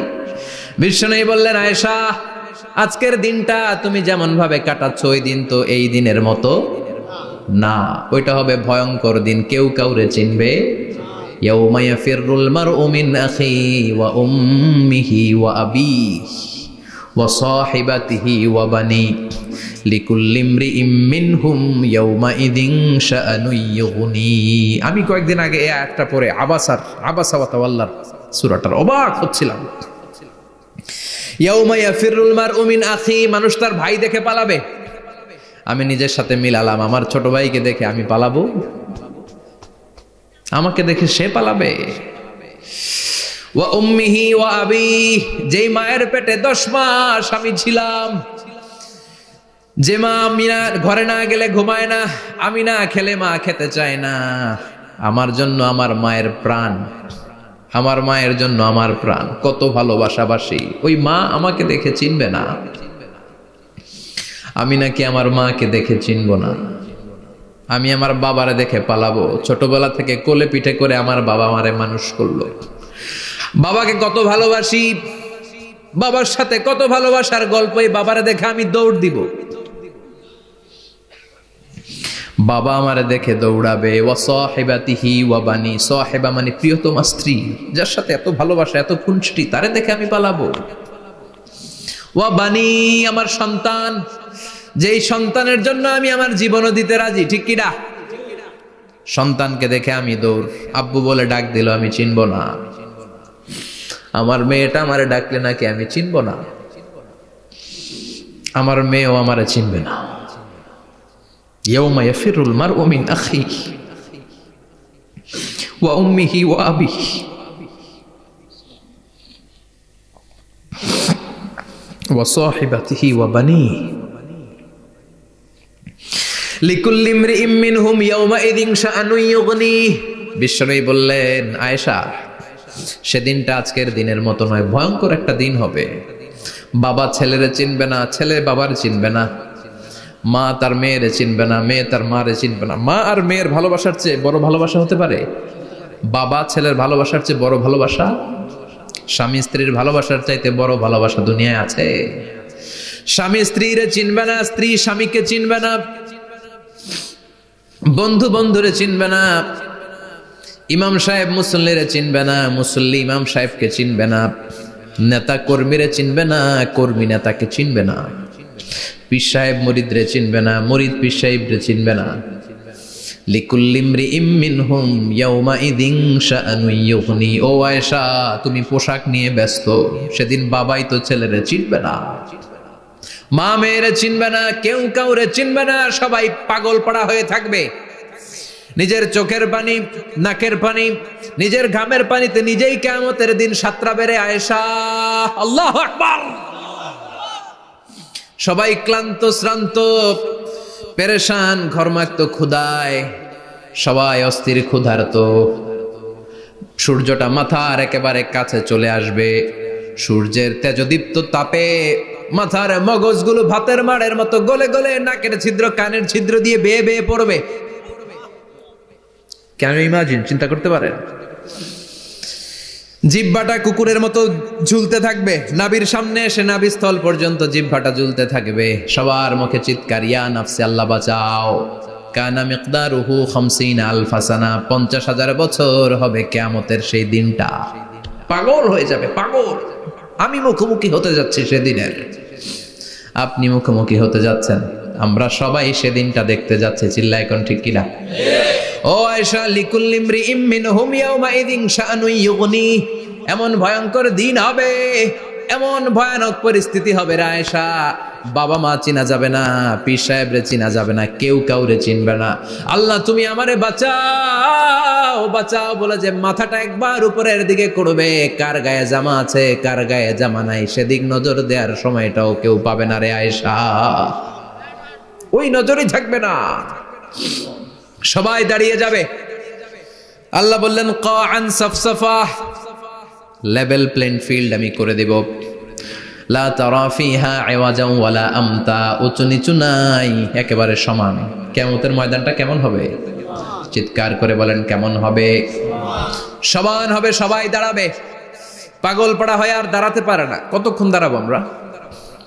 বিষ্ণু বললেন আয়েশা আজকের দিনটা তুমি যেমন ভাবে কাটাচ্ছ ওই দিন তো এই দিনের মতো না, ওইটা হবে ভয়ঙ্কর দিন, কেউ কাউরে চিনবে। ইয়াউমা ইয়াফিরুল মারউ মিন আখি ওয়া উম্মিহি ওয়া আবিহি ওয়া সাহিবাতিহি ওয়া বানি লিকুল্লি ইমরিইম মিনহুম ইয়াউমা ইযিন শাআনু ইউগনি। আমি কয়েকদিন আগে এই আয়াতটা পড়ে আবাসা ওয়া তাওয়াল্লার সূরাটার অবাক হচ্ছিলাম। ইয়াউমা ইয়াফিরুল মারউ মিন আখি, মানুষ তার ভাই দেখে পালাবে। আমি নিজের সাথে মিলালাম, আমার ছোট ভাইকে দেখে আমি পালাবো? আমাকে দেখে সে পালাবে? ওয়া উম্মিহি ওয়া আবিহি, যেই মায়ের পেটে 10 মাস আমি ছিলাম, যে মা আমি না ঘরে না গেলে ঘুমায় না, আমি না খেলে মা খেতে চায় না, আমার জন্য আমার মায়ের প্রাণ, আমার মায়ের জন্য আমার প্রাণ, কত ভালোবাসাবাসী। ওই মা আমাকে দেখে চিনবে না, আমি নাকি আমার মাকে দেখে চিনব না। আমি আমার বাবারে দেখে পালাবো। ছোটবেলা থেকে কোলে পিঠে করে আমার বাবা আমারে মানুষ করলো, বাবাকে কত ভালোবাসি, বাবার সাথে কত ভালোবাসার গল্প, এই বাবারে দেখে আমি দৌড় দিব। বাবা আমারে দেখে দৌড়াবে, ওয়া সাহিবাতিহি ওয়া বানি, সাহিবা মানে প্রিয়তমা স্ত্রী, যার সাথে এত ভালোবাসা এত খুনসুটি, তারে দেখে আমি পালাবো। ওয়া বানি, আমার সন্তান, যেই সন্তানের জন্য আমি আমার জীবনও দিতে রাজি, ঠিক কিনা? সন্তানকে দেখে আমি দৌড়। আব্বু বলে ডাক দিল, আমি চিনব না। আমার মেয়েটা আমারে ডাকলে নাকি আমি চিনব না, আমার মেয়েও আমারে চিনবে না। ইয়াউমা ইয়াফিরুল মারউ মিন আখিহি ওয়া উম্মিহি ওয়া আবিহি ওয়া সাহিবাতিহি ওয়া বানিহি লিকুল্লি ইমরিইম মিনহুম ইয়াউমাইযিন শাআনুন ইউগনিহি। বিশ্বনবী বললেন, আয়েশা, সেদিনটা আজকের দিনের মতো নয়, ভয়ঙ্কর একটা দিন হবে। বাবা ছেলেরে চিনবে না, ছেলে বাবার চিনবে না, মা তার মেয়েরে চিনবে না, মেয়ে তার মারে চিনবে না। মা আর মেয়ের ভালোবাসার চেয়ে বড় ভালোবাসা হতে পারে? বাবা ছেলের ভালোবাসার চেয়ে বড় ভালোবাসা? স্বামী স্ত্রীর ভালোবাসার চাইতে বড় ভালোবাসা দুনিয়ায় আছে? স্বামী স্ত্রীরে চিনবে না, স্ত্রী স্বামীকে চিনবে না, বন্ধু বন্ধুরে চিনবে না, ইমাম সাহেব মুসল্লিরে চিনবে না, মুসল্লি ইমাম সাহেবকে চিনবে না, নেতা কর্মীরে চিনবে না, কর্মী নেতাকে চিনবে না, পীর সাহেব মুরিদরে চিনবে না, মুরিদ পীর সাহেবরে চিনবে না। লিকুল্লি ইমরিইম মিনহুম ইয়াউমাইযিন শাআনুন ইউগনি। ও আয়েশা, তুমি পোশাক নিয়ে ব্যস্ত, সেদিন বাবাই তো ছেলেরে চিনবে না, মা মেয়েরে চিনবে না, কেউ কাউরে চিনবে না, সবাই পাগল পড়া হয়ে থাকবে। নিজের চোখের পানি, নাকের পানি, নিজের ঘামের পানিতে নিজেই কিয়ামতের দিন সাতরা বেড়ে। আয়েশা, আল্লাহু আকবার। সবাই ক্লান্ত শ্রান্ত পেরেশান, ঘর্মাক্ত ক্ষুধায়, সবাই অস্থির ক্ষুধার্ত। সূর্যটা মাথার একেবারে কাছে চলে আসবে, সূর্যের তেজদীপ্ত তাপে মাথার মগজগুলো ভাতের মাড়ের মতো গলে গলে নাকের ছিদ্র কানের ছিদ্র দিয়ে বেয়ে বেয়ে পড়বে। কেন ইমাজিন, চিন্তা করতে পারেন? জিহ্বাটা কুকুরের মতো ঝুলতে থাকবে, নাভির সামনে এসে নাভিস্থল পর্যন্ত জিহ্বাটা ঝুলতে থাকবে। সবার মুখে চিৎকার, ইয়া নাফসি, আল্লাহ বাঁচাও। কানা মিকদারুহু 50 আলফা সানা, 50,000 বছর হবে কিয়ামতের সেই দিনটা। পাগল হয়ে যাবে, পাগল। আমি মুখোমুখি হতে যাচ্ছি সেদিনের, আপনি মুখোমুখি হতে যাচ্ছেন, আমরা সবাই সেদিনটা দেখতে যাচ্ছি। চিল্লা এখন ঠিক কিনা? ও আয়েশা, লিকুল্লি ইমরিইম মিনহুম ইয়াউমাইযিন শাআনুন ইউগনি। এমন ভয়ঙ্কর দিন হবে, এমন ভয়ানক পরিস্থিতি হবে রে আয়েশা, বাবা মা চিনা যাবে না, পীর সাহেবরে চিনা যাবে না, কেউ কাউরে চিনবে না। আল্লাহ তুমি আমারে বাঁচাও, বাঁচাও বলে যে মাথাটা একবার উপরের দিকে করবে, কার গায়ে জামা আছে কার গায়ে জামা নাই সেদিক নজর দেওয়ার সময়টাও কেউ পাবে না রে আয়েশা, ওই নজরই থাকবে না, সবাই দাঁড়িয়ে যাবে। আল্লাহ বললেন, কাআন সাফসাফা, লেভেল প্লেন ফিল্ড আমি করে দেব। লা তারা ফিহা ইওয়াজান ওয়ালা আমতা, উঁচু নিচু নাই, একেবারে সমান। কিয়ামতের ময়দানটা কেমন হবে? চিৎকার করে বলেন, কেমন হবে? সমান হবে, সবাই দাঁড়াবে। পাগল পাড়া হয়ে আর দাঁড়াতে পারে না। কতক্ষণ দাঁড়াবো আমরা?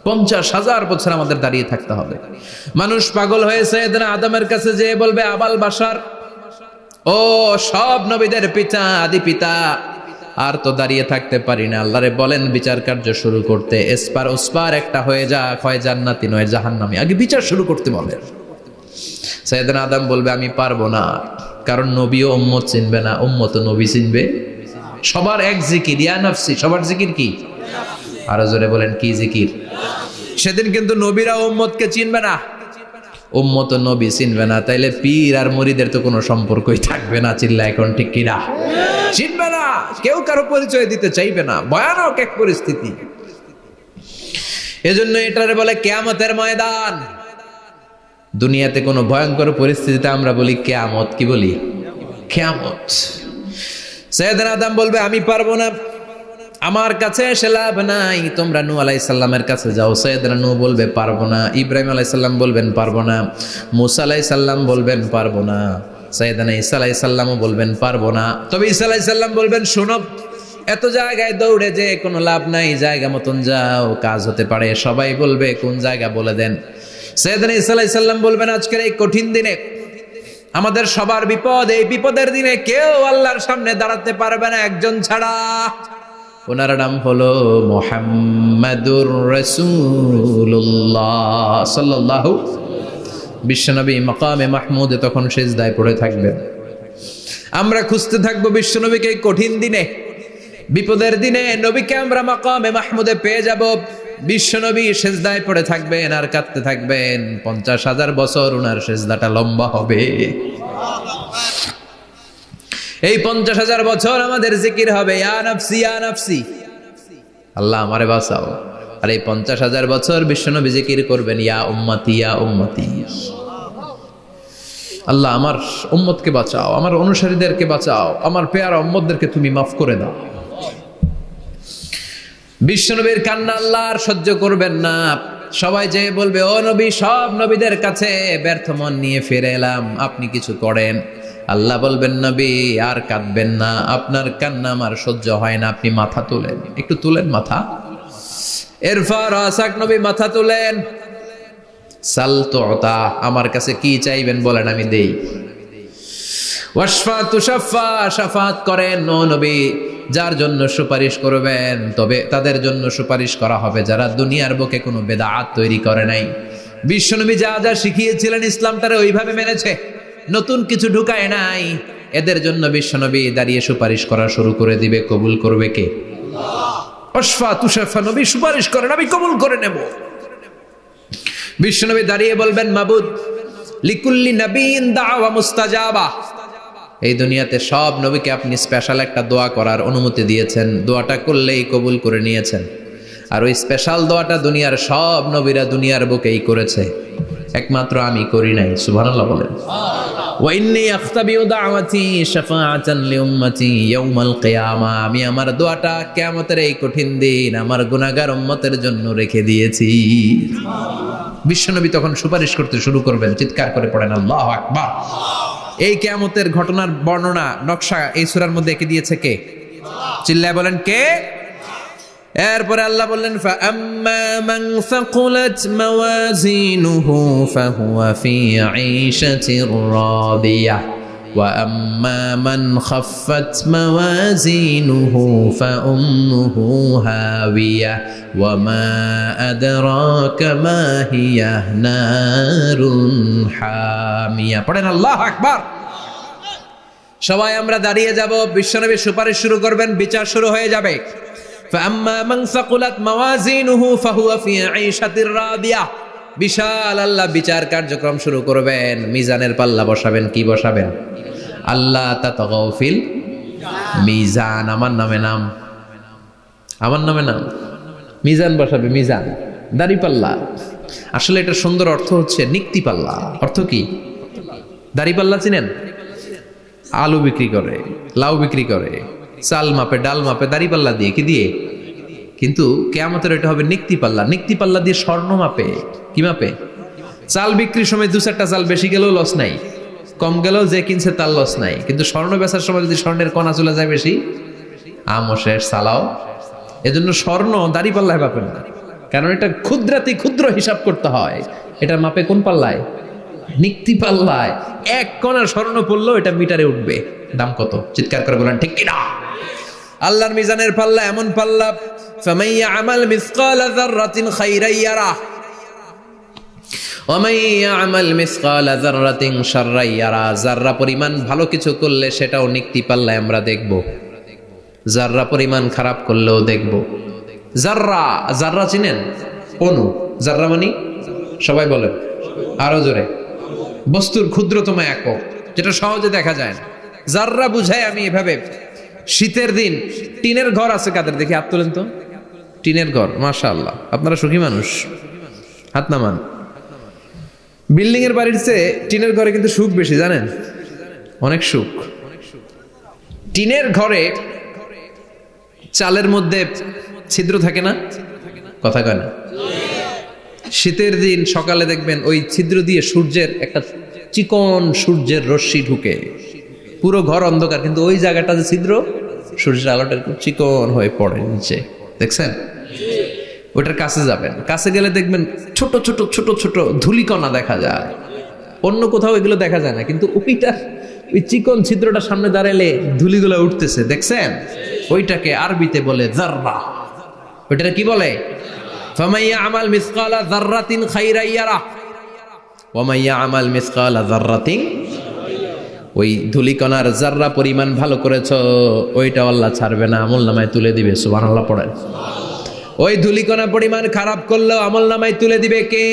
50,000 বছর আমাদের দাঁড়িয়ে থাকতে হবে। মানুষ পাগল হয়ে সাইয়েদনা আদমের কাছে যেয়ে বলবে, আবাল বাশার, ও সব নবীদের পিতা, আদি পিতা, আর তো দাঁড়িয়ে থাকতে পারি না। আল্লাহরে বলেন বিচার কার্য শুরু করতে, এসপার ওসপার একটা হয়ে যাক, হয় জান্নাতি নয় জাহান্নামী, আগে বিচার শুরু করতে বলেন। সাইয়েদনা আদম বলবে, আমি পারবো না, কারণ নবীও উম্মত চিনবে না, উম্মত নবী চিনবে। সবার এক জিকির, ইয়া নাফসি, সবার জিকির কি? আরো জোরে বলেন, কি জিকির? সেদিন কিন্তু নবীরা উম্মতকে চিনবে না, উম্মত নবী চিনবে না, তাইলে পীর আর মুরিদের তো কোনো সম্পর্কই থাকবে না। চিল্লা এখন ঠিক কিনা? চিনবে না, কেউ কারো পরিচয় দিতে চাইবে না। ভয়ানক এক পরিস্থিতি। এজন্য এটারে বলে কিয়ামতের ময়দান। দুনিয়াতে কোনো ভয়ঙ্কর পরিস্থিতিতে আমরা বলি কিয়ামত, কি বলি? কিয়ামত। সাইয়েদনা আদম বলবে, আমি পারবো না, আমার কাছে এসে লাভ নাই, তোমরা নূহ আলাইহিস সালামের কাছে যাও। সাইয়েদনা নূহ বলবে, পারবো না। ইব্রাহিম আলাইহিস সালাম বলবেন, পারবো না। মূসা আলাইহিস সালাম বলবেন, পারবো না। সাইয়েদনা ঈসা আলাইহিস সালামও বলবেন, পারবো না। তবে ঈসা আলাইহিস সালাম বলবেন, শোনো, এত জায়গায় দৌড়ে যে কোনো লাভ নাই, জায়গা মতন যাও, কাজ হতে পারে। সবাই বলবে, কোন জায়গা বলে দেন। সাইয়েদনা ঈসা আলাইহিস সালাম বলবেন, আজকের এই কঠিন দিনে আমাদের সবার বিপদ, এই বিপদের দিনে কেউ আল্লাহর সামনে দাঁড়াতে পারবে না একজন ছাড়া। ওনার নাম হলো মুহাম্মাদুর রাসূলুল্লাহ সাল্লাল্লাহু। বিশ্বনবী মাকামে মাহমুদে তখন সিজদায় পড়ে থাকবেন। আমরা খুঁজতে থাকবো বিশ্বনবীকে কঠিন দিনে, বিপদের দিনে নবীকে আমরা মাকামে মাহমুদে পেয়ে যাব। বিশ্বনবী সিজদায় পড়ে থাকবেন আর কাঁদতে থাকবেন। 50,000 বছর ওনার সিজদাটা লম্বা হবে। এই 50,000 বছর আমাদের জিকির হবে, ইয়া নাফসি ইয়া নাফসি, আল্লাহ আমারে বাঁচাও। আর এই 50,000 বছর বিশ্বনবী জিকির করবেন, ইয়া উম্মতি ইয়া উম্মতি, আল্লাহ আমার উম্মতকে বাঁচাও, আমার অনুসারীদেরকে বাঁচাও, আমার পেয়ারা উম্মতদেরকে তুমি মাফ করে দাও। বিশ্বনবীর কান্না আল্লাহ আর সহ্য করবেন না। সবাই যে বলবে, ও নবী, সব নবীদের কাছে ব্যর্থ মন নিয়ে ফিরে এলাম, আপনি কিছু করেন। আল্লাহ বলবেন, নবী আর কাঁদবেন না, আপনার কান্না আমার সহ্য হয় না, আপনি মাথা তুলেন, একটু তুলেন মাথা। এরপর আসাক নবী মাথা তুলেন। সাল তুতা, আমার কাছে কি চাইবেন বলেন, আমি দেই। ওয়াশফা তুশাফা, শাফাত করেন ও নবী, যার জন্য সুপারিশ করবেন তবে তাদের জন্য সুপারিশ করা হবে যারা দুনিয়ার বুকে কোনো বেদাত তৈরি করে নাই। বিশ্বনবী যা যা শিখিয়েছিলেন ইসলামটারে ওইভাবে মেনেছে, নতুন কিছু ঢুকায় নাই। এদের জন্য বিশ্বনবী দাঁড়িয়ে সুপারিশ করা শুরু করে দিবে। কবুল করবে কে? ওয়াশফা তুশাফা, নবী সুপারিশ করেন, আমি কবুল করে নেব। বিশ্বনবী দাঁড়িয়ে বলবেন, মাবুদ লিকুল্লি নবীন দাওয়া মুস্তাজাবা, এই দুনিয়াতে সব নবীকে আপনি স্পেশাল একটা দোয়া করার অনুমতি দিয়েছেন, দোয়াটা করলেই কবুল করে নিয়েছেন। আর ওই স্পেশাল দোয়াটা দুনিয়ার সব নবীরা দুনিয়ার বুকেই করেছে, একমাত্র আমি করি নাই। সুবহানাল্লাহ বলেন। ওয়া ইন্নী আখতাবিউ দাওয়াতি শাফাআতান লিউম্মতি ইয়াউমাল কিয়ামা, আমি আমার দোয়াটা কিয়ামতের এই কঠিন দিন আমার গুনাহগার উম্মতের জন্য রেখে দিয়েছি। বিশ্বনবী তখন সুপারিশ করতে শুরু করবেন। চিৎকার করে পড়েন আল্লাহু আকবার। এই কিয়ামতের ঘটনার বর্ণনা নকশা এই সূরার মধ্যে এঁকে দিয়েছে কে? চিল্লায় বলেন কে? এরপরে আল্লাহ বললেন, ফাআম্মা মান সাকুলাত মাওয়াজিনুহু ফাহুয়া ফি ঈশাতির রাদিয়াহ ওয়া আম্মা মান খাফফাত মাওয়াজিনুহু ফাউম্মুহু হাওিয়াহ ওয়া মা আদরাকা মা হিয়া নারুন হামিয়া। পড়েন আল্লাহু আকবার। সবাই আমরা দাঁড়িয়ে যাব, বিশ্বনবী সুপারিশ শুরু করবেন, বিচার শুরু হয়ে যাবে। فأما من ثقلت موازينه فهو في عيشة راضية, বিশাল আল্লাহ বিচার কার্যক্রম শুরু করবেন। মিজানের পাল্লা বসাবেন, কি বসাবেন? আল্লাহ তাতাগাউ ফিল মিজান, আমার নামে নাম, আমার নামে নাম, মিজান বসাবে, মিজান দাড়ি পাল্লা। আসলে এটা সুন্দর অর্থ হচ্ছে নিক্তি পাল্লা। অর্থ কি? দাড়ি পাল্লা চিনেন? আলু বিক্রি করে, লাউ বিক্রি করে, চাল মাপে, ডাল মাপে, দাড়ি পাল্লা দিয়ে, কি দিয়ে? কিন্তু কিয়ামতের এটা হবে নিক্তি পাল্লা। নিক্তি পাল্লা দিয়ে স্বর্ণ মাপে। কি মাপে? চাল বিক্রির সময় 2-4টা চাল বেশি গেলেও লস নাই, কম গেলেও যে কিনছে তার লস নাই। কিন্তু স্বর্ণ বেচার সময় যদি স্বর্ণের কণা চলে যায় বেশি, আমও শেষ, চালাও। এজন্য স্বর্ণ দাড়ি পাল্লায় মাপে না, কারণ এটা ক্ষুদ্রাতি ক্ষুদ্র হিসাব করতে হয়। এটা মাপে কোন পাল্লায়? নিক্তি পাল্লায়। 1 কণা স্বর্ণ পড়লো এটা মিটারে উঠবে। দাম কত? চিৎকার করে বলেন ঠিক কিনা? আল্লাহর মিজানের পাল্লা এমন পাল্লা, ফামান ইয়ামাল মিসকালা যাররাতিন খাইরান ইয়ারা ওয়া মান ইয়ামাল মিসকালা যাররাতিন শাররান ইয়ারা। যাররা পরিমাণ ভালো কিছু করলে সেটাও নিক্তি পাল্লায় আমরা দেখব, যাররা পরিমাণ খারাপ করলেও দেখব। যাররা, যাররা চিনেন? অণু। যাররা মানে সবাই বলেন আরো জোরে, বস্তুর ক্ষুদ্রতম একক, যেটা সহজে দেখা যায় না। যাররা বুঝায় আমি এভাবে, শীতের দিন টিনের ঘর আছে কাদের? দেখি হাত তোলেন তো। টিনের ঘর, মাশাআল্লাহ, আপনারা সুখী মানুষ, হাত নামান। বিল্ডিং এর বাড়ির চেয়ে টিনের ঘরে কিন্তু সুখ বেশি, জানেন? অনেক সুখ। টিনের ঘরে চালের মধ্যে ছিদ্র থাকে না? কথা কয় না? শীতের দিন সকালে দেখবেন ওই ছিদ্র দিয়ে সূর্যের একটা চিকন সূর্যের রশ্মি ঢুকে, পুরো ঘর অন্ধকার, কিন্তু ওই জায়গাটা যে ছিদ্র, সূর্যের আলোটা একটু চিকন হয়ে পড়ে নিচে, দেখছেন? ওটার কাছে যাবেন, কাছে গেলে দেখবেন ছোট ছোট ছোট ছোট ধূলিকণা দেখা যায়। অন্য কোথাও এগুলো দেখা যায় না, কিন্তু ওইটা ওই চিকন ছিদ্রটা সামনে দাঁড়ালে ধুলিগুলো উঠতেছে, দেখছেন? ওইটাকে আরবিতে বলে যাররা। ওইটা কি বলে? ফামাইয়া আমাল মিসকালা যাররাতিন খাইরান ইয়ারা ওয়া মাইয়া আমাল মিসকালা যাররাতিন, ওই ধুলিকণার যাররা পরিমাণ ভালো করেছো ওইটা আল্লাহ ছাড়বে না, আমলনামায় তুলে দিবে। সুবহানাল্লাহ পড়েন। ওই ধুলিকণা পরিমাণ খারাপ করলেও আমলনামায় তুলে দিবে কে?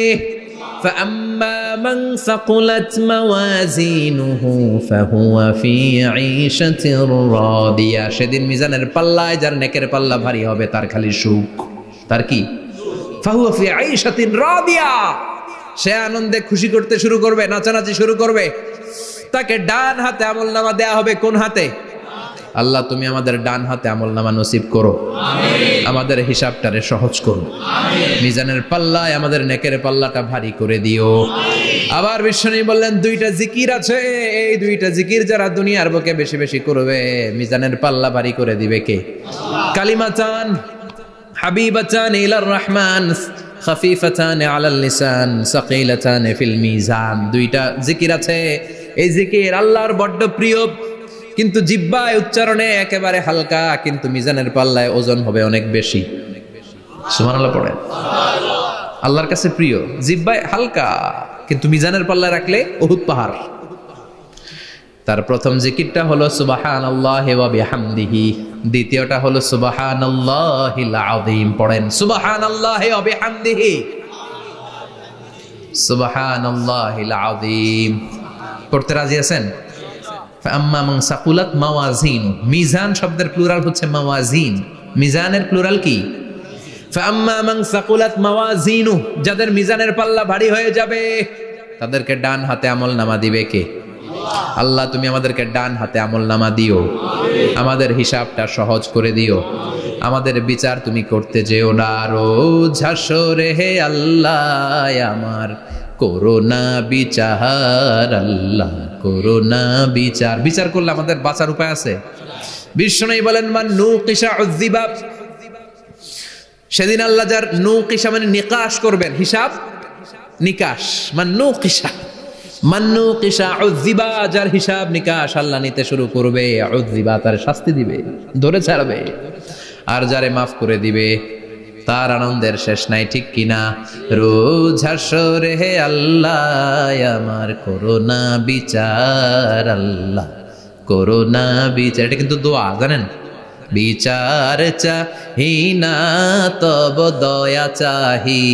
فأما من ثقلت موازينه فهو في عيشة راضية, সেদিন মিজানের পাল্লায় যার নেকের পাল্লা ভারী হবে তার খালি সুখ। তার কি? فهو في عيشة راضية, সে আনন্দে খুশি করতে শুরু করবে, নাচানাচি শুরু করবে। তাকে ডান হাতে আমলনামা দেয়া হবে। কোন হাতে? আল্লাহ তুমি আমাদের ডান হাতে আমলনামা নসিব করো, আমাদের হিসাবটারে সহজ করো, মিজানের পাল্লায় আমাদের নেকের পাল্লাটা ভারী করে দিও। আবার বিশ্বনবী বললেন দুইটা জিকির আছে, এই দুইটা জিকির যারা দুনিয়ার বুকে বেশি বেশি করবে মিজানের পাল্লা ভারী করে দিবে কে? কালিমাতান হাবিবাতান ইলার রহমান খাফিফাতান আলাল লিসান সাকিলাতান ফিল মিজান। দুইটা জিকির আছে, এই জিকির আল্লাহর বড্ড প্রিয়, কিন্তু জিহ্বায় উচ্চারণে একেবারে হালকা, কিন্তু মিজানের পাল্লায় ওজন হবে অনেক বেশি। সুবহানাল্লাহ পড়েন। আল্লাহর কাছে প্রিয়, জিহ্বায় হালকা, কিন্তু মিজানের পাল্লায় রাখলে উহুদ পাহাড়। তার প্রথম জিকিরটা হলো সুবহানাল্লাহি ওয়া বিহামদিহি, দ্বিতীয়টা হলো সুবহানাল্লাহিল আযীম। পড়েন সুবহানাল্লাহি ওয়া বিহামদিহি, সুবহানাল্লাহিল আযীম। পড়তে রাজি আছেন? আম্মা মান সাকুলাত মাওয়াজিন, মিজান শব্দের প্লুরাল হচ্ছে মাওয়াজিন, মিজানের প্লুরাল কি? ফাআম্মা মান সাকুলাত মাওয়াজিনু, যাদের মিজানের পাল্লা ভারী হয়ে যাবে তাদেরকে ডান হাতে আমলনামা দিবে কে? আল্লাহ তুমি আমাদেরকে ডান হাতে আমলনামা দিও, আমাদের হিসাবটা সহজ করে দিও, আমাদের বিচার তুমি করতে যেও না রোজ হাসরে হে আল্লাহ আমার করোনা বিচার, আল্লাহ করোনা বিচার। বিচার করলে আমাদের বাঁচার উপায় আছে। বিশ্বনবী বলেন মান নুকিশা উযিবা, সেদিন আল্লাহ যার নুকিশা মানে নিকাশ করবেন, হিসাব নিকাশ, মান নুকিশা উযিবা, যার হিসাব নিকাশ আল্লাহ নিতে শুরু করবে, উযিবা তার শাস্তি দিবে, ধরে ছাড়বে। আর যারে মাফ করে দিবে তার আনন্দের শেষ নাই, ঠিক কিনা? রোজ হাসরে হে আল্লাহ আমার করোনা বিচার, আল্লাহ করোনা বিচার। এটা কিন্তু দোয়া, জানেন? বিচার চাহি না তব দয়া চাহি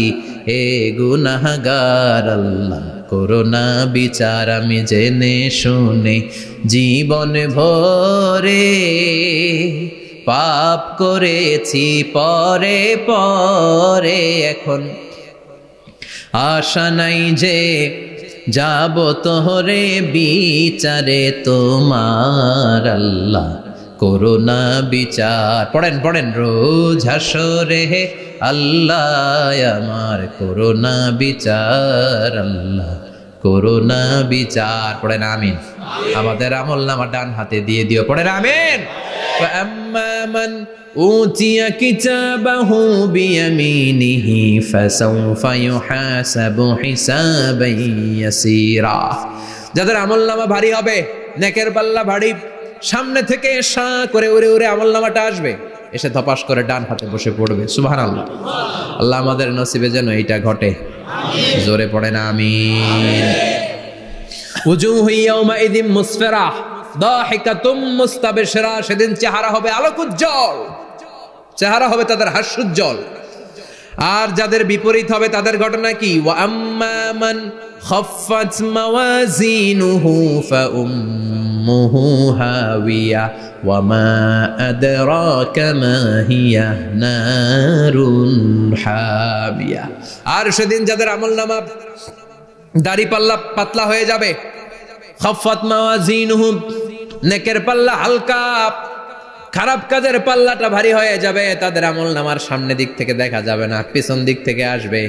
হে গুনাহগার, আল্লাহ করোনা বিচার। আমি জেনে শুনে জীবন ভরে পাপ করেছি পরে পরে, এখন আশা নাই যে যাব তোহরে বিচারে তোমার, আল্লাহ করোনা বিচার। পড়েন পড়েন রোজ হাসরে হে আল্লাহ আমার করোনা বিচার, আল্লাহ করোনা বিচার। পড়েন আমিন। আমাদের আমলনামা ডান হাতে দিয়ে দিও। পড়েন আমিন। فأما من أوتي كتابه بيمينه فسوف يحاسب حسابا يسيرا, যাদের আমলনামা ভারী হবে, নেকের পাল্লা ভারী, সামনে থেকে সা করে উড়ে উড়ে আমলনামাটা আসবে, এসে ধপাস করে ডান হাতে বসে পড়বে। সুবহানাল্লাহ। আল্লাহ আমাদের নসিবে যেন এইটা ঘটে। জোরে পড়েন আমিন। উজুহু ইয়াউমাইযিন মুসফিরা দাহিকাতুম মুস্তাবশিরা, সেদিন চেহারা হবে আলোকোজ্জ্বল, চেহারা হবে তাদের হাস্যোজ্জ্বল। আর যাদের বিপরীত হবে তাদের ঘটনা কি? ওয়া আম্মা মান খাফফাত মাওয়াজিনুহু ফাউম্মুহু হাওিয়া ওয়া মা আদরাকা মা হিয়া নারুন হামিয়া। আর সেদিন যাদের আমলনামা দাড়ি পাল্লা পাতলা হয়ে যাবে, খাফফাত মাওয়াজিনুহু নেকের পাল্লা হালকা, খারাপ কাজের পাল্লাটা ভারী হয়ে যাবে, তাদের আমলনামার সামনে দিক থেকে দেখা যাবে না, পিছন দিক থেকে আসবে,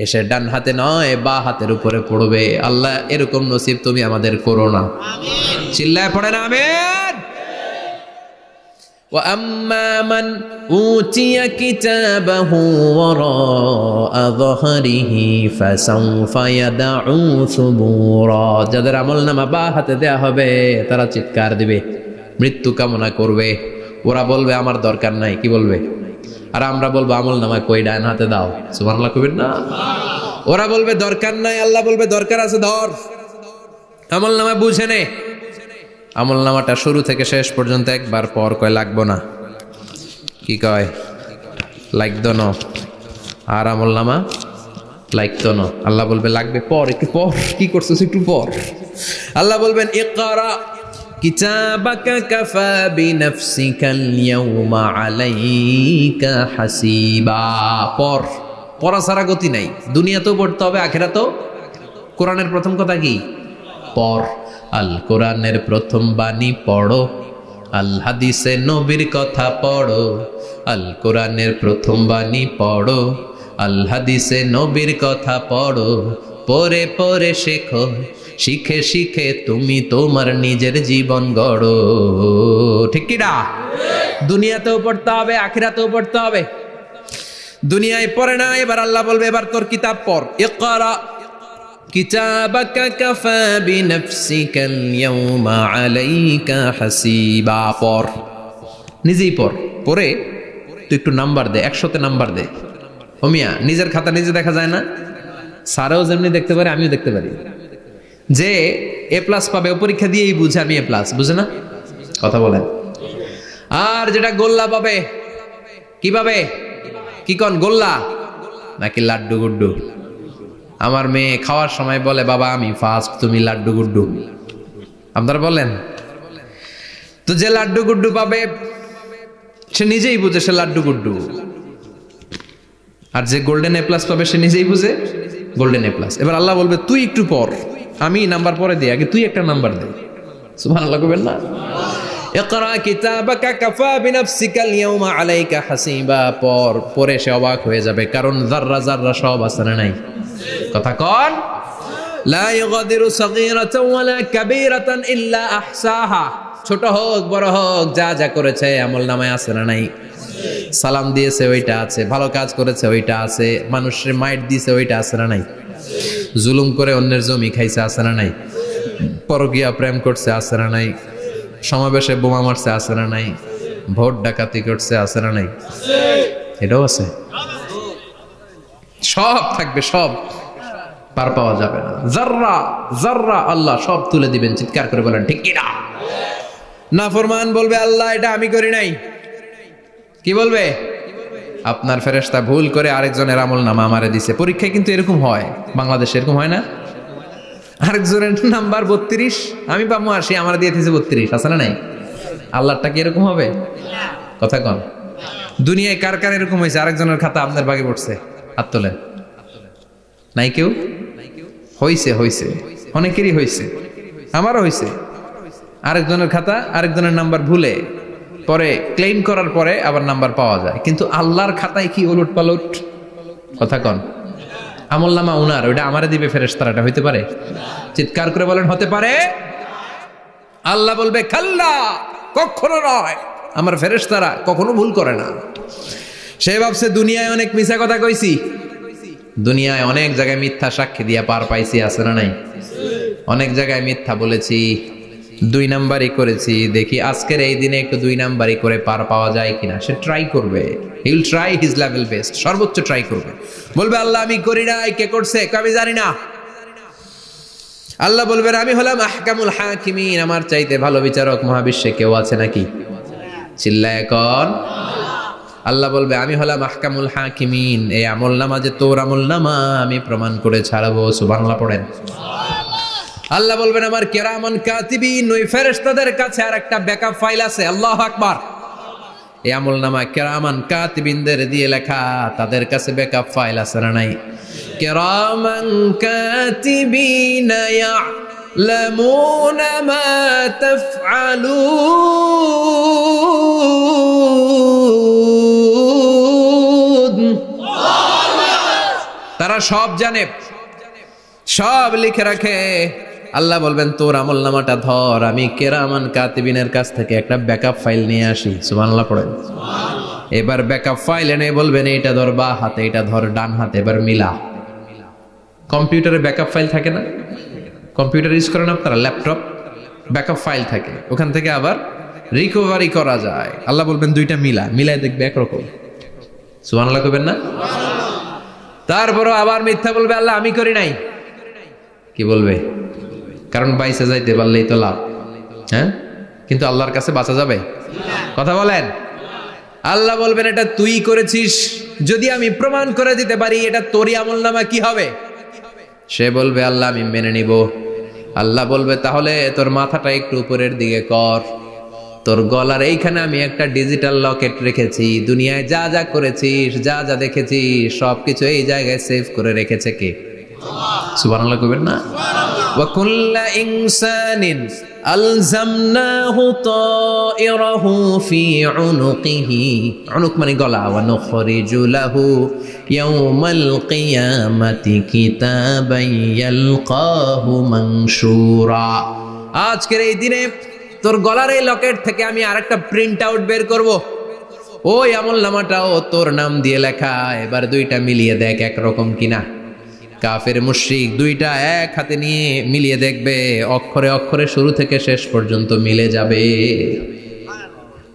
এসে ডান হাতে নয় বা হাতের উপরে পড়বে। আল্লাহ এরকম নসিব তুমি আমাদের করো না। আমিন। চিল্লায় পড়েন আমিন। وأما من أوتي كتابه وراء ظهره فسوف يدعو ثبورا যাদের আমলনামা বা হাতে দেয়া হবে তারা চিৎকার দিবে, মৃত্যু কামনা করবে। ওরা বলবে আমার দরকার নাই, কি বলবে? আর আমরা বলবো আমলনামা কই, ডান হাতে দাও। সুবহানাল্লাহ কইবেন না? ওরা বলবে দরকার নাই, আল্লাহ বলবে দরকার আছে, ধর। আমলনামা বুঝে নে। আমলনামাটা শুরু থেকে শেষ পর্যন্ত একবার পর কয় লাগবো না, কি কয়? লাগতো না। আর আমলনামা লাগতো না। আল্লাহ বলবে লাগবে পর, একটু পর। কি করছিস? একটু পর। আল্লাহ বলবেন ইকরা কিতাবাকা কাফা বিনাফসিকাল ইয়াউমা আলাইকা হাসিবা। পর, পড়া ছাড়া গতি নাই। দুনিয়াতেও পড়তে হবে, আখিরাতেও। কোরআনের প্রথম কথা কি? পর। আল কোরআনের প্রথম বাণী পড়ো, আল হাদিসে নবীর কথা পড়ো। আল কোরআনের প্রথম বাণী পড়ো, আল হাদিসে নবীর কথা পড়ো। পড়ে পড়ে শেখো, শিখে শিখে তুমি তোমার নিজের জীবন গড়ো। ঠিক কি না? দুনিয়াতেও পড়তে হবে, আখিরাতেও পড়তে হবে। দুনিয়ায় পড়ে না, এবার আল্লাহ বলবে এবার তোর কিতাব পড়। ইকরা কিতাবাকা কাফা বিনাফসিকাল ইয়াউমা আলাইকা হাসিবা। পড়, নিজেই পড়। পড়ে তুই একটু নাম্বার দে, 100তে নাম্বার দে। হোমিয়া, নিজের খাতা নিজে দেখা যায় না? স্যারও যেমনি দেখতে পারে, আমিও দেখতে পারি। যে A+ পাবে ও পরীক্ষা দিয়েই বুঝে আমি A+, বুঝে না? কথা বলেন। আর যেটা গোল্লা পাবে, কি পাবে? কি কন, গোল্লা নাকি লাড্ডু গুড্ডু? আমার মেয়ে খাওয়ার সময় বলে বাবা আমি ফার্স্ট, তুমি লাড্ডু গুড্ডু। আপনারা বলেন তো। যে লাড্ডু গুড্ডু পাবে সে নিজেই বুঝে সে লাড্ডু গুড্ডু। আর যে গোল্ডেন A+ পাবে সে নিজেই বুঝে গোল্ডেন A+। এবার আল্লাহ বলবে তুই একটু পর, আমি নাম্বার পরে দিই, আগে তুই একটা নাম্বার দে। সুবহানাল্লাহ কইবেন না? ইকরা কিতাবাকা কাফা বিনাফসিকাল ইয়াউমা আলাইকা হাসিবা। পরে সে অবাক হয়ে যাবে, কারণ যাররা যাররা সব আছে না নাই? কথা কন। লা ইগাদিরু সাগীরাতান ওয়ালা কাবীরাতান ইল্লা আহসাহা। ছোট হোক বড় হোক, যা যা করেছে আমলনামায় আছে না নাই? সালাম দিয়েছে ওইটা আছে, ভালো কাজ করেছে ওইটা আছে, মানুষের মাইট দিয়েছে ওইটা আছে না নাই? জুলুম করে অন্যের জমি খাইছে আছে না নাই? পরকীয়া প্রেম করছে আছে না নাই? সমাবেশে বোমা মারছে আছে না নাই? ভোট ডাকাতি করছে আছে না নাই? এটাও আছে। সব থাকবে, সব পার পাওয়া যাবে না। যাররা যাররা আল্লাহ সব তুলে দিবেন। চিৎকার করে বলেন ঠিক কি না? নাফরমান বলবে আল্লাহ এটা আমি করি নাই। কি বলবে? আপনার ফেরেশতা ভুল করে আরেকজনের আমলনামা আমারে দিছে। পরীক্ষায় কিন্তু এরকম হয়, বাংলাদেশে এরকম হয় না? আরেকজনের নাম্বার 32, আমি পাবো 80, আমার দিয়ে দিয়েছে 32, আছে না নাই? আল্লাহরটা কি এরকম হবে? কথা কন। দুনিয়ায় কার কার এরকম হয়েছে আরেকজনের খাতা আপনার ভাগে পড়ছে? হাত তোলেন। নাই কেউ? হইছে, হইছে, অনেকেরই হইছে, আমারও হইছে। আরেকজনের খাতা আরেকজনের নাম্বার ভুলে পরে ক্লেম করার পরে আবার নাম্বার পাওয়া যায়, কিন্তু আল্লাহর খাতায় কি ওলট পালট? কথা কন। আমলনামা উনার, ওইটা আমারে দিবে ফেরেশতারা, এটা হইতে পারে? চিৎকার করে বলেন হতে পারে? আল্লাহ বলবে খাল্লা, কখনো নয়। আমার ফেরেশতারা কখনো ভুল করে না। সে ভাবছে দুনিয়ায় অনেক মিথ্যা কথা কইছি, দুনিয়ায় অনেক জায়গায় মিথ্যা সাক্ষী দিয়া পার পাইছি, আছে না নাই? অনেক জায়গায় মিথ্যা বলেছি, 2 নাম্বারই করেছি, দেখি আজকের এই দিনে একটু 2 নাম্বারই করে পার পাওয়া যায় কিনা। সে ট্রাই করবে, he will try his level best, সর্বোচ্চ ট্রাই করবে। বলবে আল্লাহ আমি করি নাই, কে করছে? আমি জানি না। আল্লাহ বলবেন আমি হলাম আহকামুল হাকিমিন, আমার চাইতে ভালো বিচারক মহাবিশ্বে কেউ আছে নাকি? চিল্লায় এখন। আল্লাহ বলবে আমি হলাম আহকামুল হাকিমিন, এই আমলনামা যে তোর আমলনামা আমি প্রমাণ করে ছাড়াবো। সুবহানাল্লাহ পড়েন। আল্লাহ বলবেন আমার কিরামান কাতিবিন, ওই ফেরেশতাদের কাছে আর একটা ব্যাকআপ ফাইল আছে। আল্লাহু আকবার। এই আমলনামা কিরামান কাতিবিনদের দিয়ে লেখা, তাদের কাছে ব্যাকআপ ফাইল আছে না নাই? কিরামান কাতিবিন ইয়ালামুনা মা তাফআলুন। তারা সব জানে, সব লিখে রাখে। আল্লাহ বলবেন তোর আমলনামাটা ধর, আমি কেরামান কাতিবিনের কাছ থেকে একটা ব্যাকআপ ফাইল নিয়ে আসি। সুবহানাল্লাহ পড়েন। এবার ব্যাকআপ ফাইল এনে বলবেন এটা ধর বা হাতে, এটা ধর ডান হাতে, এবার মিলা। কম্পিউটারে ব্যাকআপ ফাইল থাকে না? কম্পিউটার ইউজ করেন আপনারা? ল্যাপটপ ব্যাকআপ ফাইল থাকে, ওখান থেকে আবার রিকভারি করা যায়। আল্লাহ বলবেন দুইটা মিলা, মিলাই দেখবে একরকম। সুবহানাল্লাহ কইবেন না? তারপরও আবার মিথ্যা বলবে, আল্লাহ আমি করি নাই। কি বলবে? কারণ বাইসে যাইতে পারলেই তো লাভ। হ্যাঁ, কিন্তু আল্লাহর কাছে বাঁচা যাবে? কথা বলেন। আল্লাহ বলবেন এটা তুই করেছিস, যদি আমি প্রমাণ করে দিতে পারি এটা তোরই আমলনামা, কি হবে? সে বলবে আল্লাহ আমি মেনে নিব। আল্লাহ বলবে তাহলে তোর মাথাটা একটু উপরের দিকে কর, তোর গলার এইখানে আমি একটা ডিজিটাল লকেট রেখেছি, দুনিয়ায় যা যা করেছিস, যা যা দেখেছিস সবকিছু এই জায়গায় সেভ করে রেখেছে কে? সুবহানাল্লাহ কইবেন না? ওয়া কুল্লা ইনসানিন আলজামনাহু তায়রাহু ফি উনুকিহি, উনুক মানে গলা, ওয়া নুখরিজু লাহু ইয়াওমাল কিয়ামাতি কিতাবান ইয়ালকাহু মানশুরা। আজকের এই দিনে তোর গলার এই লকেট থেকে আমি আরেকটা প্রিন্ট আউট বের করব, ওই আমলনামাটাও তোর নাম দিয়ে লেখা। এবার দুইটা মিলিয়ে দেখ একরকম কিনা। কাফের মুশরিক দুইটা এক হাতে নিয়ে মিলিয়ে দেখবে, অক্ষরে অক্ষরে শুরু থেকে শেষ পর্যন্ত মিলে যাবে।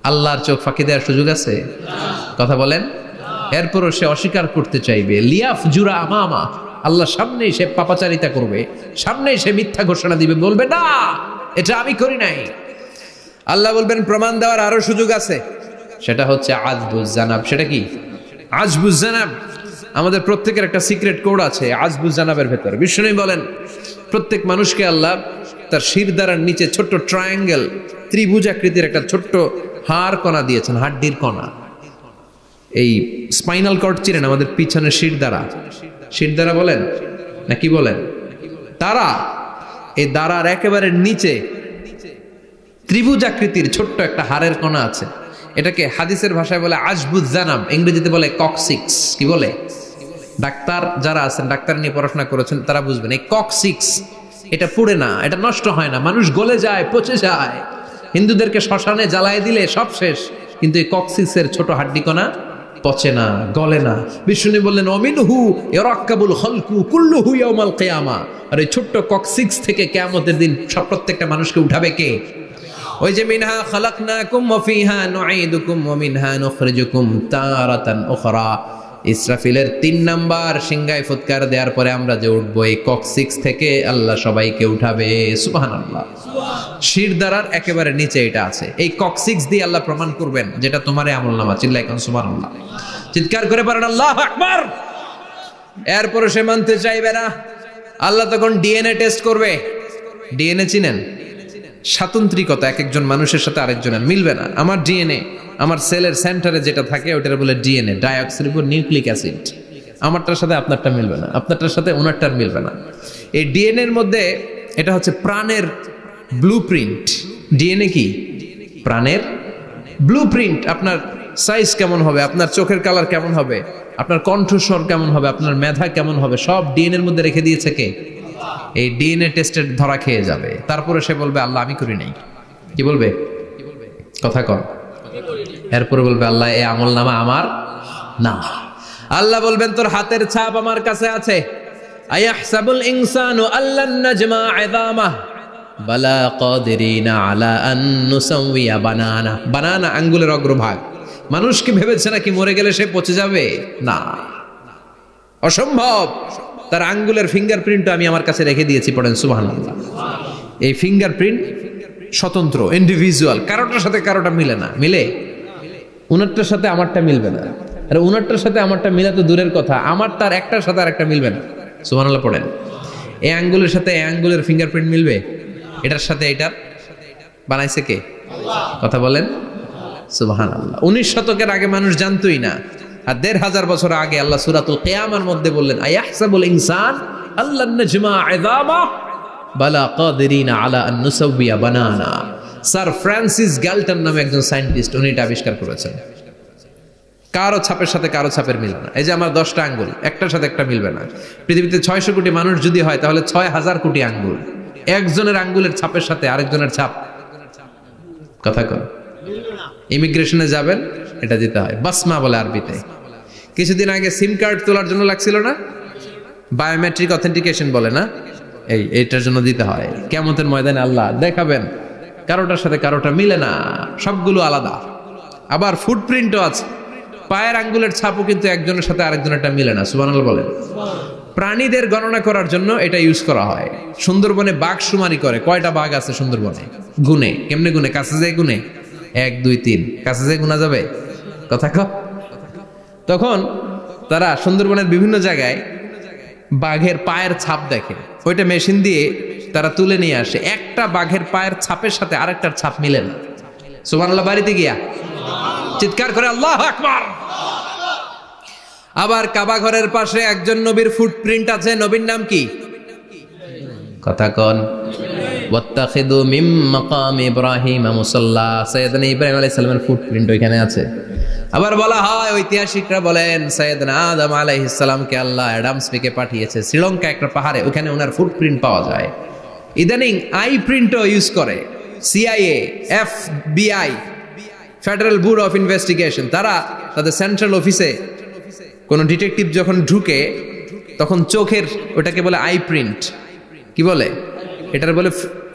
আল্লাহর চোখ ফাঁকি দেওয়ার সুযোগ আছে? কথা বলেন। এরপরও সে অস্বীকার করতে চাইবে। লিয়াফ জুরা আমামা, আল্লাহ সামনেই সে পাপাচারিতা করবে, সামনেই সে মিথ্যা ঘোষণা দিবে, বলবে না এটা আমি করি নাই। আল্লাহ বলবেন প্রমাণ দেওয়ার আরো সুযোগ আছে, সেটা হচ্ছে আজবুজ জানাব। সেটা কি? আজবুজ জানাব। আমাদের প্রত্যেকের একটা সিক্রেট কোড আছে আজবুজ জানাবের ভেতর। বিষ্ণু বলেন প্রত্যেক মানুষকে আল্লাহ তার শিরদাঁড়ার নিচে ছোট্ট ট্রায়াঙ্গেল, ত্রিভুজ আকৃতির একটা ছোট্ট হাড় কণা দিয়েছেন, হাড্ডির কণা। এই স্পাইনাল কর্ড চিনেন? আমাদের পিছনে শিরদাঁড়া, শিরদাঁড়া বলেন না কি বলেন? তারা, এই দাঁড়ার একেবারে নিচে ত্রিভুজ আকৃতির ছোট্ট একটা হাড়ের কণা আছে। এটাকে হাদিসের ভাষায় বলে আজবুজ জানাব, ইংরেজিতে বলে ককসিক্স। কি বলে? ডাক্তার যারা আছেন, ডাক্তার নিয়ে পড়াশোনা করেছেন, তারা বুঝবেন এই ককসিক্স এটা পুড়ে না, এটা নষ্ট হয় না, মানুষ গলে যায়, পচে যায়। হিন্দুদেরকে শ্মশানে জ্বালায় দিলে সব শেষ, কিন্তু এই ককসিক্সের ছোট হাড্ডি কণা পচে না, গলে না। বিষ্ণু বললেন অমিনহু ইয়ারাক্কাবুল খালকু কুল্লুহু ইয়াউমাল কিয়ামা। আর এই ছোট্ট ককসিক্স থেকে কিয়ামতের দিন সব প্রত্যেকটা মানুষকে উঠাবে কে? ওই যে মিনহা খালাকনাকুম ওয়া ফিহা নুঈদুকুম ওয়া মিনহা নুখরিজুকুম তারাতান উখরা। ইসরাফিলের 3 নাম্বার সিংহায় ফুৎকার দেওয়ার পরে আমরা যে উঠবো, এই ককসিক্স থেকে আল্লাহ সবাইকে উঠাবে। সুবহানাল্লাহ। শিরদাঁড়ার একেবারে নিচে এটা আছে। এই ককসিক্স দিয়ে আল্লাহ প্রমাণ করবেন যেটা তোমার আমলনামা। চিল্লায় কোন সুবহানাল্লাহ, চিৎকার করে পারেন আল্লাহু আকবার। এরপরে সে মানতে চাইবে না। আল্লাহ তখন ডিএনএ টেস্ট করবে। ডিএনএ চিনেন? স্বাতন্ত্রিকতা, এক একজন মানুষের সাথে আরেকজনের মিলবে না। আমার ডিএনএ, আমার সেলের সেন্টারে যেটা থাকে ওটার বলে ডিএনএ, ডাইঅক্সিরিবোনিউক্লিক অ্যাসিড। আমারটার সাথে আপনারটা মিলবে না, আপনারটার সাথে ওনারটার মিলবে না। এই ডিএনএ এর মধ্যে এটা হচ্ছে প্রাণের ব্লুপ্রিন্ট। ডিএনএ কি? প্রাণের ব্লুপ্রিন্ট। আপনার সাইজ কেমন হবে, আপনার চোখের কালার কেমন হবে, আপনার কণ্ঠস্বর কেমন হবে, আপনার মেধা কেমন হবে, সব ডিএনএ এর মধ্যে রেখে দিয়েছে কে? এই ডিএনএ টেস্টের ধরা খেয়ে যাবে। তারপরে সে বলবে আল্লাহ আমি করি নাই। কি বলবে? কথা কর। এরপরে বলবে আল্লাহ এই আমলনামা আমার না। আল্লাহ বলবেন তোর হাতের ছাপ আমার কাছে আছে। আয়াহসাবুল ইনসানু আল্লান নাজমা ইযামাহ বালা কাদিরিনা আলা আন নুসাওয়িয়া বানানা। বানানা আঙ্গুলের অগ্রভাগ। মানুষ কি ভেবেছে নাকি মরে গেলে সে পচে যাবে? না, অসম্ভব। তার আঙ্গুলের ফিঙ্গারপ্রিন্ট আমি আমার কাছে রেখে দিয়েছি। পড়েন সুবহানাল্লাহ। এই ফিঙ্গারপ্রিন্ট স্বতন্ত্র, ইন্ডিভিজুয়াল, কারোটার সাথে কারোটা মিলে না। মিলে? উনারটার সাথে আমারটা মিলবে না। আর উনারটার সাথে আমারটা মিলা তো দূরের কথা, আমার তার একটার সাথে আর একটা মিলবে না। সুবহানাল্লাহ পড়েন। এই আঙ্গুলের সাথে এই আঙ্গুলের ফিঙ্গারপ্রিন্ট মিলবে? এটার সাথে এটার বানাইছে কে? কথা বলেন সুবহানাল্লাহ। 19 শতকের আগে মানুষ জানতোই না। আর 1500 বছর আগে আল্লাহ সূরাতুল কিয়ামার মধ্যে বললেন আয়াহসাবুল ইনসান আল্লান নাজমা ইযামা বালা কাদিরিনা আলা আন নুসাওয়িয়া বানানা। স্যার ফ্রান্সিস গ্যালটন নামে একজন সায়েন্টিস্ট, উনি এটা আবিষ্কার করেছেন। কারো ছাপের সাথে কারো ছাপের মিলে না। এই যে আমার 10টা আঙ্গুল, একটার সাথে একটা মিলবে না। পৃথিবীতে 600 কোটি মানুষ যদি হয় তাহলে 6000 কোটি আঙ্গুল। একজনের আঙ্গুলের ছাপের সাথে আরেকজনের ছাপ কথা কর। ইমিগ্রেশনে যাবেন, এটা দিতে হয়, বাসমা বলে আরবিতে। কিছুদিন আগে সিম কার্ড তোলার জন্য লাগছিল না, বায়োমেট্রিক অথেন্টিকেশন বলে না, এইটার জন্য দিতে হয়। কিয়ামতের ময়দানে আল্লাহ দেখাবেন কারোটার সাথে কারোটা মিলে না, সবগুলো আলাদা। আবার ফুটপ্রিন্টও আছে, পায়ের আঙ্গুলের ছাপও কিন্তু একজনের সাথে আরেকজনেরটা মিলে না। সুবহানাল্লাহ বলেন। প্রাণীদের গণনা করার জন্য এটা ইউজ করা হয়। সুন্দরবনে বাঘ শুমারি করে, কয়টা বাঘ আছে সুন্দরবনে গুনে, কেমনে গুনে? কাছে যায় গুনে, 1 2 3, কাছে যায় গুনা যাবে কথা ক। তখন তারা সুন্দরবনের বিভিন্ন জায়গায় বাঘের পায়ের ছাপ দেখে, ওইটা মেশিন দিয়ে তারা তুলে নিয়ে আসে। একটা বাঘের পায়ের ছাপের সাথে আরেকটার ছাপ মিলে না। সুবহানাল্লাহ। বাড়িতে গিয়া চিৎকার করে আল্লাহু আকবার। আবার কাবা ঘরের পাশে একজন নবীর ফুটপ্রিন্ট আছে। নবীর নাম কি? কথা কন। ওয়াত্তাখিদু মিন মাকাম ইব্রাহিম মুসাল্লা, সাইয়েদনা ইব্রাহিম আলাইহিস সালামের ফুটপ্রিন্ট ওইখানে আছে। আবার বলা হয়, ঐতিহাসিকরা বলেন সাইয়েদনা আদম আলাইহিস সালামকে আল্লাহ অ্যাডাম স্পিকে পাঠিয়েছে শ্রীলঙ্কা একটা পাহাড়ে, ওখানে ওনার ফুটপ্রিন্ট পাওয়া যায়। ইদানিং আই প্রিন্টও ইউজ করে CIA, FBI, federal bureau of investigation. তারা তাদের সেন্ট্রাল অফিসে কোন ডিটেকটিভ যখন ঢুকে তখন চোখের, ওটাকে বলে আই প্রিন্ট, কি বলে? এটার বলে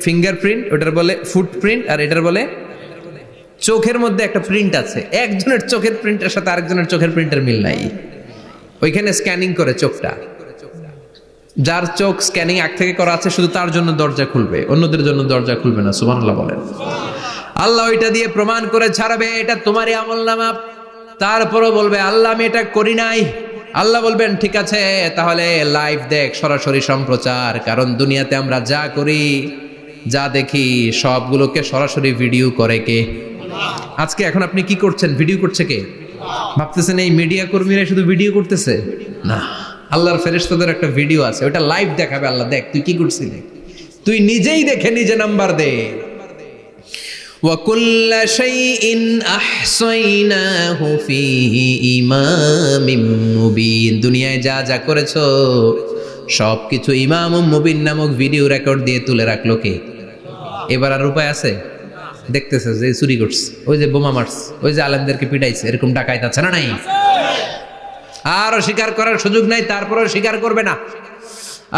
ফিঙ্গারপ্রিন্ট, ওটার বলে ফুটপ্রিন্ট, আর এটার বলে চোখের মধ্যে একটা প্রিন্ট আছে। একজনের চোখের প্রিন্টের সাথে আরেকজনের চোখের প্রিন্টের মিল নাই, ওইখানে স্ক্যানিং করে চোখটা। যার চোখ স্ক্যানিং আগ থেকে করা আছে শুধু তার জন্য দরজা খুলবে, অন্যদের জন্য দরজা খুলবে না। সুবহানাল্লাহ বলেন। আল্লাহ ওইটা দিয়ে প্রমাণ করে ছাড়বে এটা তোমারই আমলনামা। তারপরও বলবে আল্লাহ আমি এটা করি নাই। আল্লাহ বলবেন ঠিক আছে, তাহলে লাইভ দেখ, সরাসরি সম্প্রচার। কারণ দুনিয়াতে আমরা যা করি, যা দেখি, সবগুলোকে সরাসরি ভিডিও করে কে? আজকে এখন আপনি কি করছেন, ভিডিও করছে কে? ভাবতেছেন এই মিডিয়া কর্মীরা শুধু ভিডিও করতেছে? না, আল্লাহর ফেরেশতাদের একটা ভিডিও আছে, ওটা লাইভ দেখাবে। আল্লাহ দেখ তুই কি করছিলি, তুই নিজেই দেখে নিজে নাম্বার দে। وَكُلَّ شَيْءٍ أَحْصَيْنَاهُ فِي إِمَامٍ مُبِينٍ। দুনিয়ায় যা যা করেছো সবকিছু ইমাম মুবিন নামক ভিডিও রেকর্ড দিয়ে তুলে রাখলো কে? এবার আর উপায় আছে? দেখতেছে যে চুরি করছে, ওই যে বোমা মারছে, ওই যে আলেমদেরকে পিটাইছে, এরকম ডাকাইত আছে না নাই? আর স্বীকার করার সুযোগ নাই, তারপরেও স্বীকার করবে না।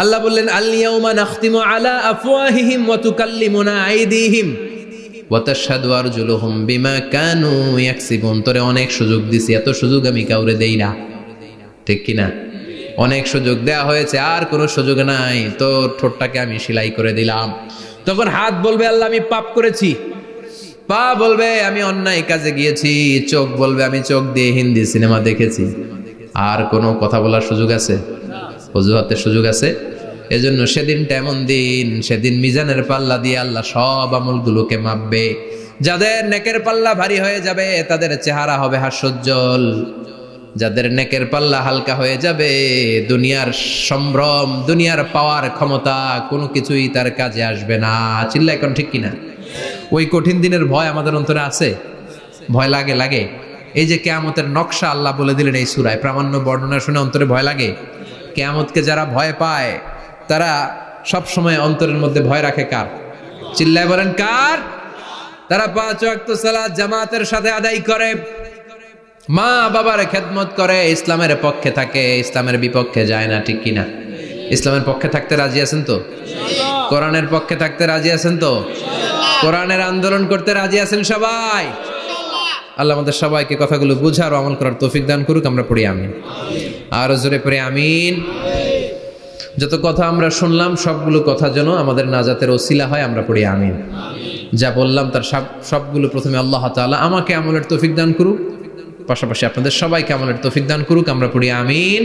আল্লাহ বললেন আল ইয়াউমা নাখতিমু আলা আফওয়াহিহিম ওয়া তুকাল্লিমুনা আইদিহিম ওয়া তাশহাদু আরজুলুহুম বিমা কানু ইয়াকসিবুন। তোরে অনেক সুযোগ দিছি, এত সুযোগ আমি কাউরে দেই না, ঠিক কি না? অনেক সুযোগ দেয়া হয়েছে, আর কোনো সুযোগ নাই, তোর ঠোঁটটাকে আমি সেলাই করে দিলাম। তখন হাত বলবে আল্লাহ আমি পাপ করেছি, পা বলবে আমি অন্যায় কাজে গিয়েছি, চোখ বলবে আমি চোখ দিয়ে হিন্দি সিনেমা দেখেছি। আর কোনো কথা বলার সুযোগ আছে? অজুহাতের সুযোগ আছে? এজন্য সেদিনটা এমন দিন, সেদিন মিজানের পাল্লা দিয়ে আল্লাহ সব আমলগুলোকে মাপবে। যাদের নেকের পাল্লা ভারী হয়ে যাবে তাদের চেহারা হবে হাস্যোজ্জ্বল, যাদের নেকের পাল্লা হালকা হয়ে যাবে দুনিয়ার সম্ভ্রম, দুনিয়ার পাওয়ার ক্ষমতা কোনো কিছুই তার কাজে আসবে না। চিল্লা এখন ঠিক কিনা? ওই কঠিন দিনের ভয় আমাদের অন্তরে আছে? ভয় লাগে? লাগে। এই যে কিয়ামতের নকশা আল্লাহ বলে দিলেন এই সূরায়, প্রামাণ্য বর্ণনা শুনে অন্তরে ভয় লাগে? কিয়ামতকে যারা ভয় পায় তারা সব সময় অন্তরের মধ্যে ভয় রাখে কার? চিল্লায় বলেন কার? তারা 5 ওয়াক্ত সালাত জামাতের সাথে আদায় করে, মা বাবার খেদমত করে, ইসলামের পক্ষে থাকে, ইসলামের বিপক্ষে যায় না, ঠিক কিনা? ইসলামের পক্ষে থাকতে রাজি আছেন তো? কোরআনের পক্ষে থাকতে রাজি আছেন তো? কোরআনের আন্দোলন করতে রাজি আছেন সবাই? আল্লাহ আমাদের সবাইকে কথাগুলো বুঝার ও আমল করার তৌফিক দান করুক। আমরা পড়ি আমিন। আর জোরে পড়ি আমিন। যত কথা আমরা শুনলাম সবগুলো কথা যেন আমাদের নাজাতের ওসিলা হয়, আমরা পড়ি আমিন। যা বললাম তার সবগুলো প্রথমে আল্লাহ তাআলা আমাকে আমলের তৌফিক দান করুক, পাশাপাশি আপনাদের সবাইকে আমলের তৌফিক দান করুক। আমরা পড়ি আমিন।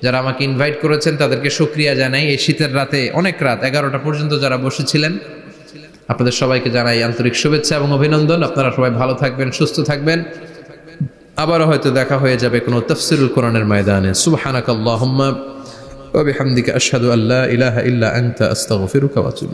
যারা আমাকে ইনভাইট করেছেন তাদেরকে শুকরিয়া জানাই। এই শীতের রাতে, অনেক রাত 11টা পর্যন্ত যারা বসেছিলেন, আপনাদের সবাইকে জানাই আন্তরিক শুভেচ্ছা এবং অভিনন্দন। আপনারা সবাই ভালো থাকবেন, সুস্থ থাকবেন। আবারও হয়তো দেখা হয়ে যাবে কোনো তাফসীরুল কোরআনের ময়দানে। সুবহানাকাল্লাহুম্মা ওয়া বিহামদিকা আশহাদু আল্লা ইলাহা ইল্লা আনতা আস্তাগফিরুকা ওয়া আতুবু